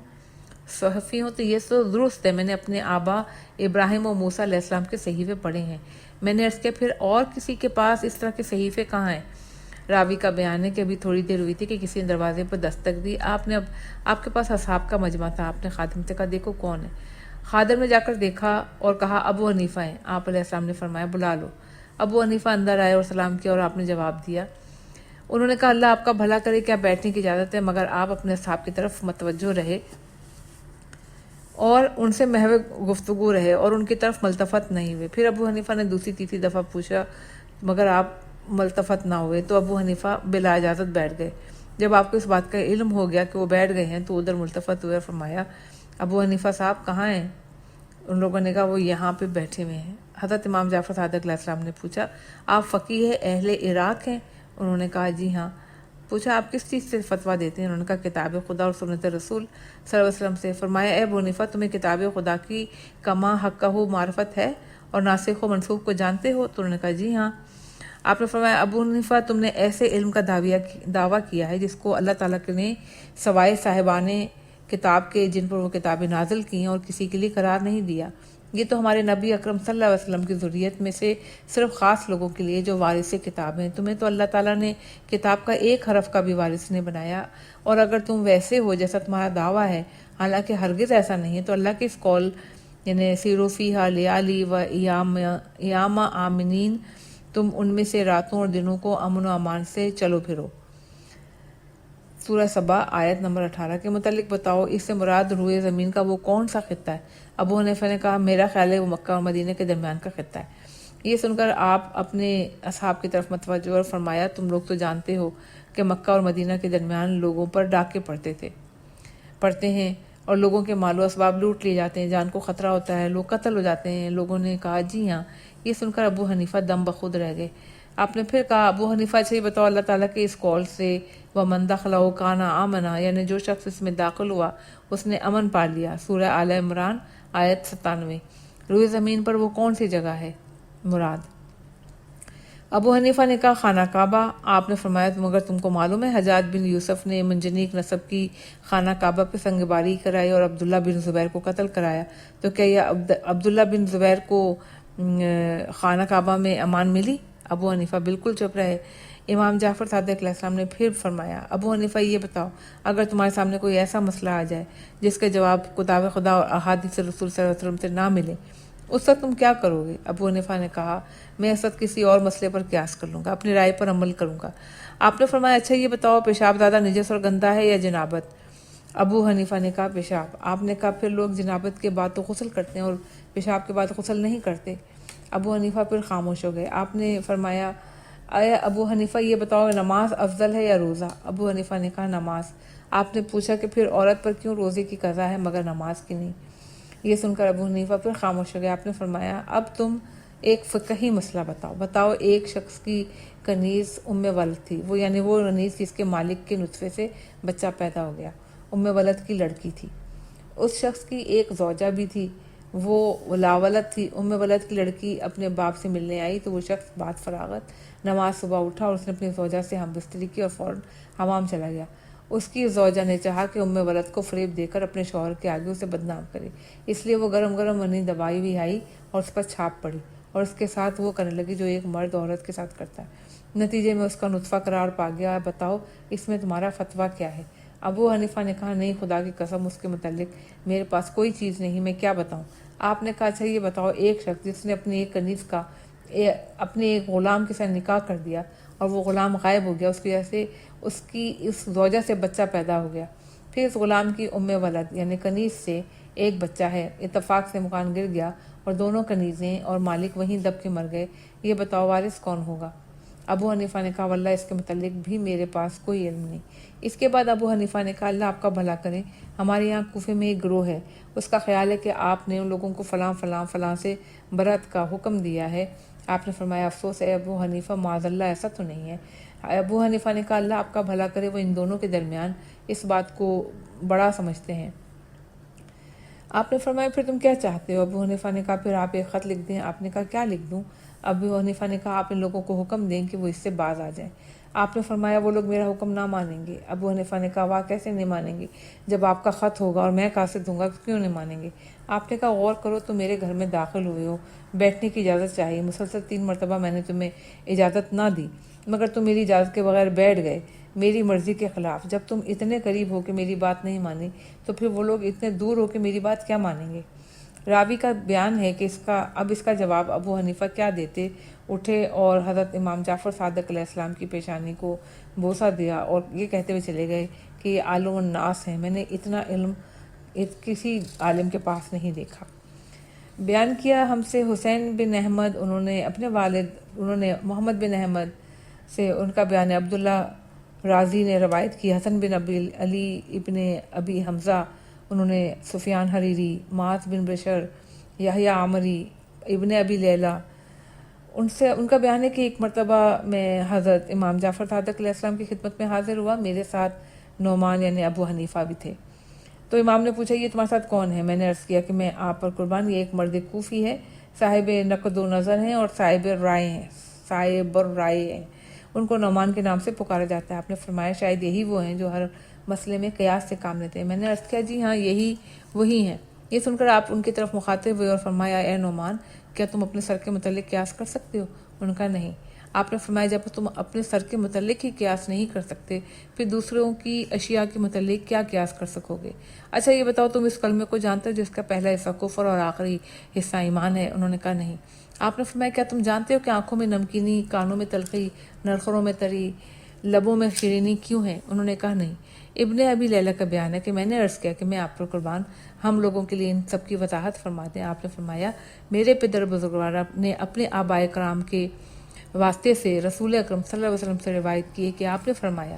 [SPEAKER 1] تو یہ تو درست ہے، میں نے اپنے آبا ابراہیم و موسیٰ علیہ السلام کے صحیفے پڑھے ہیں۔ میں نے عرض کیا پھر اور کسی کے پاس اس طرح کے صحیفے کہاں ہیں؟ راوی کا بیان ہے کہ ابھی تھوڑی دیر ہوئی تھی کہ کسی نے دروازے پر دستک دی، آپ کے پاس اصحاب کا مجمع تھا، آپ نے خادم سے کہا دیکھو کون ہے۔ خادم نے جا کر دیکھا اور کہا ابو حنیفہ ہیں۔ آپ علیہ السلام نے فرمایا بلا لو۔ ابو حنیفہ اندر آئے اور سلام کیا اور آپ نے جواب دیا۔ انہوں نے کہا اللہ آپ کا بھلا کرے، کیا بیٹھنے کی اجازت ہے، مگر آپ اپنے اصحاب کی طرف متوجہ رہے اور ان سے محو گفتگو رہے اور ان کی طرف ملتفت نہیں ہوئے۔ پھر ابو حنیفہ نے دوسری تیسری دفعہ پوچھا مگر آپ ملتفت نہ ہوئے تو ابو حنیفہ بلا اجازت بیٹھ گئے۔ جب آپ کو اس بات کا علم ہو گیا کہ وہ بیٹھ گئے ہیں تو ادھر ملتفت ہوئے اور فرمایا ابو حنیفہ صاحب کہاں ہیں؟ ان لوگوں نے کہا وہ یہاں پہ بیٹھے ہوئے ہیں۔ حضرت امام جعفر صادق علیہ السلام نے پوچھا آپ فقیہ اہل عراق ہیں؟ انہوں نے کہا جی ہاں۔ پوچھا آپ کس چیز سے فتویٰ دیتے ہیں؟ انہوں نے کہا کتاب خدا اور سنت رسول صلی اللہ علیہ وسلم سے۔ فرمایا اے ابو حنیفہ تمہیں کتاب خدا کی کما حقہ معرفت ہے اور ناسخ و منسوخ کو جانتے ہو؟ تو انہوں نے کہا جی ہاں۔ آپ نے فرمایا ابو حنیفہ تم نے ایسے علم کا دعویٰ کیا ہے جس کو اللہ تعالیٰ نے سوائے صاحبان کتاب کے جن پر وہ کتابیں نازل کی ہیں اور کسی کے لیے قرار نہیں دیا۔ یہ تو ہمارے نبی اکرم صلی اللہ علیہ وسلم کی ذریت میں سے صرف خاص لوگوں کے لیے جو وارث کتاب ہیں، تمہیں تو اللہ تعالیٰ نے کتاب کا ایک حرف کا بھی وارث نہیں بنایا، اور اگر تم ویسے ہو جیسا تمہارا دعویٰ ہے، حالانکہ ہرگز ایسا نہیں ہے، تو اللہ کے اس قول یعنی سیرو فیہا لیالی و ایام آمنین، تم ان میں سے راتوں اور دنوں کو امن و امان سے چلو پھرو۔ سورہ سبا آیت نمبر 18 کے متعلق بتاؤ اس سے مراد روئے زمین کا وہ کون سا خطہ ہے؟ ابو حنیفہ نے کہا میرا خیال ہے وہ مکہ اور مدینہ کے درمیان کا خطہ ہے۔ یہ سن کر آپ اپنے اصحاب کی طرف متوجہ اور فرمایا تم لوگ تو جانتے ہو کہ مکہ اور مدینہ کے درمیان لوگوں پر ڈاکے پڑتے ہیں اور لوگوں کے مال و اسباب لوٹ لیے جاتے ہیں، جان کو خطرہ ہوتا ہے، لوگ قتل ہو جاتے ہیں۔ لوگوں نے کہا جی ہاں۔ یہ سن کر ابو حنیفہ دم بخود رہ گئے۔ آپ نے پھر کہا ابو حنیفہ اچھا یہ بتاؤ اللہ تعالیٰ کے اس قول سے وَمَن دَخَلَهُ كَانَ آمَنًا، یعنی جو شخص اس میں داخل ہوا اس نے امن پا لیا۔ سورہ آل عمران آیت 97۔ روئے زمین پر وہ کون سی جگہ ہے مراد؟ ابو حنیفہ نے کہا خانہ کعبہ۔ آپ نے فرمایا مگر تم کو معلوم ہے حجاج بن یوسف نے منجنیق نسب کی خانہ کعبہ پہ سنگ باری کرائی اور عبداللہ بن زبیر کو قتل کرایا، تو کیا یہ عبداللہ بن زبیر کو خانہ کعبہ میں امان ملی؟ ابو حنیفہ بالکل چپ رہے۔ امام جعفر صادق علیہ السلام نے پھر فرمایا ابو حنیفہ یہ بتاؤ اگر تمہارے سامنے کوئی ایسا مسئلہ آ جائے جس کا جواب کتاب خدا اور احادیث رسول صلی اللہ علیہ وسلم سے نہ ملے، اس وقت تم کیا کرو گے؟ ابو حنیفہ نے کہا میں اس وقت کسی اور مسئلے پر قیاس کر لوں گا، اپنی رائے پر عمل کروں گا۔ آپ نے فرمایا اچھا یہ بتاؤ پیشاب زیادہ نجس اور گندہ ہے یا جنابت؟ ابو حنیفہ نے کہا پیشاب۔ آپ نے کہا پھر لوگ جنابت کے بعد تو غسل کرتے ہیں اور پیشاب کے بعد غسل نہیں کرتے۔ ابو حنیفہ پھر خاموش ہو گئے۔ آپ نے فرمایا اے ابو حنیفہ یہ بتاؤ نماز افضل ہے یا روزہ؟ ابو حنیفہ نے کہا نماز۔ آپ نے پوچھا کہ پھر عورت پر کیوں روزے کی قضا ہے مگر نماز کی نہیں؟ یہ سن کر ابو حنیفہ پھر خاموش ہو گئے۔ آپ نے فرمایا اب تم ایک فقہی مسئلہ بتاؤ ایک شخص کی کنیز ام ولد تھی، وہ یعنی وہ کنیز جس کے مالک کے نطفے سے بچہ پیدا ہو گیا، ام ولد کی لڑکی تھی۔ اس شخص کی ایک زوجہ بھی تھی، وہ لاولد تھی۔ ام ولد کی لڑکی اپنے باپ سے ملنے آئی تو وہ شخص بعد فراغت نماز صبح اٹھا اور اس نے اپنی زوجہ سے ہم بستری کی اور فوراً حمام چلا گیا۔ اس کی زوجہ نے چاہا کہ ام ولد کو فریب دے کر اپنے شوہر کے آگے اسے بدنام کرے، اس لیے وہ گرم گرم منی دبائی بھی آئی اور اس پر چھاپ پڑی اور اس کے ساتھ وہ کرنے لگی جو ایک مرد عورت کے ساتھ کرتا ہے۔ نتیجے میں اس کا نطفہ قرار پا گیا۔ بتاؤ اس میں تمہارا فتویٰ کیا ہے؟ ابو حنیفہ نے کہا نہیں، خدا کی قسم اس کے متعلق میرے پاس کوئی چیز نہیں، میں کیا بتاؤں؟ آپ نے کہا اچھا یہ بتاؤ، ایک شخص جس نے اپنی ایک کنیز کا اپنے ایک غلام کے ساتھ نکاح کر دیا اور وہ غلام غائب ہو گیا، اس کی وجہ سے اس کی اس زوجہ سے بچہ پیدا ہو گیا، پھر اس غلام کی ام ولد یعنی کنیز سے ایک بچہ ہے، اتفاق سے مکان گر گیا اور دونوں کنیزیں اور مالک وہیں دب کے مر گئے، یہ بتاؤ وارث کون ہوگا؟ ابو حنیفہ نے کہا واللہ اس کے متعلق بھی میرے پاس کوئی علم نہیں۔ اس کے بعد ابو حنیفہ نے کہا اللہ آپ کا بھلا کرے، ہمارے یہاں کوفے میں ایک گروہ ہے، اس کا خیال ہے کہ آپ نے ان لوگوں کو فلاں فلاں فلاں سے برات کا حکم دیا ہے۔ آپ نے فرمایا افسوس ہے ابو حنیفہ، معاذ اللہ ایسا تو نہیں ہے۔ ابو حنیفہ نے کہا اللہ آپ کا بھلا کرے، وہ ان دونوں کے درمیان اس بات کو بڑا سمجھتے ہیں۔ آپ نے فرمایا پھر تم کیا چاہتے ہو؟ ابو حنیفہ نے کہا پھر آپ ایک خط لکھ دیں۔ آپ نے کہا کیا لکھ دوں؟ ابو حنیفہ نے کہا آپ ان لوگوں کو حکم دیں کہ وہ اس سے باز آ جائیں۔ آپ نے فرمایا وہ لوگ میرا حکم نہ مانیں گے۔ ابو حنیفہ نے کہا واہ کیسے نہیں مانیں گے؟ جب آپ کا خط ہوگا اور میں قاصد ہوں گا تو کیوں نہیں مانیں گے؟ آپ نے کہا غور کرو، تم میرے گھر میں داخل ہوئے ہو، بیٹھنے کی اجازت چاہیے، مسلسل 3 مرتبہ میں نے تمہیں اجازت نہ دی مگر تم میری اجازت کے بغیر بیٹھ گئے میری مرضی کے خلاف۔ جب تم اتنے قریب ہو کہ میری بات نہیں مانی تو پھر وہ لوگ اتنے دور ہو کہ میری بات کیا مانیں گے؟ راوی کا بیان ہے کہ اس کا جواب ابو حنیفہ کیا دیتے، اٹھے اور حضرت امام جعفر صادق علیہ السلام کی پیشانی کو بوسہ دیا اور یہ کہتے ہوئے چلے گئے کہ یہ عالم الناس ہیں، میں نے اتنا علم کسی عالم کے پاس نہیں دیکھا۔ بیان کیا ہم سے حسین بن احمد، انہوں نے محمد بن احمد سے ان کا بیان ہے۔ عبداللہ رازی نے روایت کی حسن بن ابی علی ابن ابی حمزہ، انہوں نے سفیان حریری، معاذ بن بشر، یحییٰ عمری، ابن ابی لیلہ، ان کا بیان ہے کہ ایک مرتبہ میں حضرت امام جعفر صادق علیہ السلام کی خدمت میں حاضر ہوا، میرے ساتھ نعمان یعنی ابو حنیفہ بھی تھے۔ تو امام نے پوچھا یہ تمہارے ساتھ کون ہے؟ میں نے عرض کیا کہ میں آپ پر قربان، یہ ایک مرد کوفی ہے، صاحب نقد و نظر ہیں اور صاحب الرائے ہیں، ان کو نعمان کے نام سے پکارا جاتا ہے۔ آپ نے فرمایا شاید یہی وہ ہیں جو ہر مسئلے میں قیاس سے کام لیتے ہیں۔ میں نے عرض کیا جی ہاں یہی وہی ہیں۔ یہ سن کر آپ ان کی طرف مخاطب ہوئے اور فرمایا اے نعمان کیا تم اپنے سر کے متعلق قیاس کر سکتے ہو؟ ان کا نہیں۔ آپ نے فرمایا جب تم اپنے سر کے متعلق ہی قیاس نہیں کر سکتے پھر دوسروں کی اشیاء کے متعلق کیا قیاس کر سکو گے؟ اچھا یہ بتاؤ تم اس کلمے کو جانتے ہو جس کا پہلا حصہ کفر اور آخری حصہ ایمان ہے؟ انہوں نے کہا نہیں۔ آپ نے فرمایا کیا تم جانتے ہو کہ آنکھوں میں نمکینی، کانوں میں تلخی، نرخروں میں تری، لبوں میں شیرینی کیوں ہے؟ انہوں نے کہا نہیں۔ ابن ابی لیلہ کا بیان ہے کہ میں نے عرض کیا کہ میں آپ پر قربان ہم لوگوں کے لیے ان سب کی وضاحت فرما دیں۔ آپ نے فرمایا میرے پدر بزرگوار نے اپنے آبائے کرام کے واسطے سے رسول اکرم صلی اللہ علیہ وسلم سے روایت کی ہے کہ آپ نے فرمایا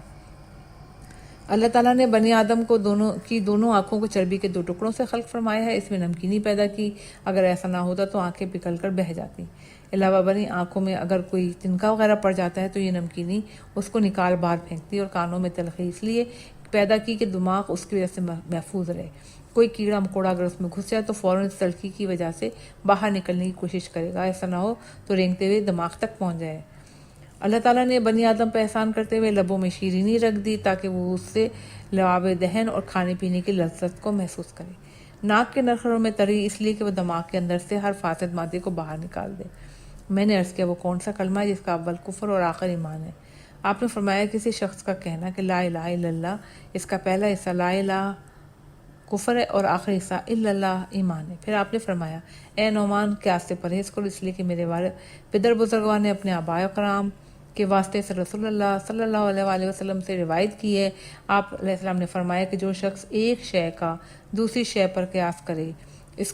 [SPEAKER 1] اللہ تعالیٰ نے بنی آدم کو دونوں آنکھوں کو چربی کے 2 ٹکڑوں سے خلق فرمایا ہے، اس میں نمکینی پیدا کی، اگر ایسا نہ ہوتا تو آنکھیں پگھل کر بہہ جاتی۔ علاوہ بنی آنکھوں میں اگر کوئی تنکا وغیرہ پڑ جاتا ہے تو یہ نمکینی اس کو نکال باہر پھینکتی، اور کانوں میں تلخی اس لیے پیدا کی کہ دماغ اس کی وجہ سے محفوظ رہے، کوئی کیڑا مکوڑا اگر اس میں گھس جائے تو فوراً اس تلخی کی وجہ سے باہر نکلنے کی کوشش کرے گا، ایسا نہ ہو تو رینگتے ہوئے دماغ تک پہنچ جائے۔ اللہ تعالیٰ نے بنی آدم پہ احسان کرتے ہوئے لبوں میں شیرینی رکھ دی تاکہ وہ اس سے لعاب دہن اور کھانے پینے کی لذت کو محسوس کرے، ناک کے نرخروں میں تری اس لیے کہ وہ دماغ کے اندر سے ہر فاسد مادے کو باہر نکال دے۔ میں نے عرض کیا وہ کون سا کلمہ ہے جس کا اول کفر اور آخر ایمان ہے؟ آپ نے فرمایا کسی شخص کا کہنا کہ لا الہ الا اللہ، اس کا پہلا حصہ لا الہ کفر ہے اور آخری حصہ الا اللہ ایمان ہے۔ پھر آپ نے فرمایا اے نعمان قیاس سے پرہیز کرو، اس لیے کہ میرے پدر بزرگوار نے اپنے آباء کرام کے واسطے سے رسول اللہ صلی اللہ علیہ وآلہ وسلم سے روایت کی ہے۔ آپ علیہ السلام نے فرمایا کہ جو شخص ایک شے کا دوسری شے پر قیاس کرے اس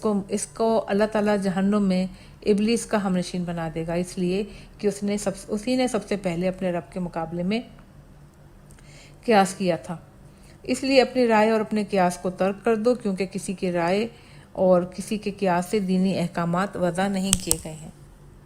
[SPEAKER 1] کو اللہ تعالیٰ جہنم میں ابلیس کا ہمنشین بنا دے گا، اس لیے کہ اسی نے سب سے پہلے اپنے رب کے مقابلے میں قیاس کیا تھا۔ اس لیے اپنی رائے اور اپنے قیاس کو ترک کر دو، کیونکہ کسی کی رائے اور کسی کے قیاس سے دینی احکامات وضع نہیں کیے گئے ہیں۔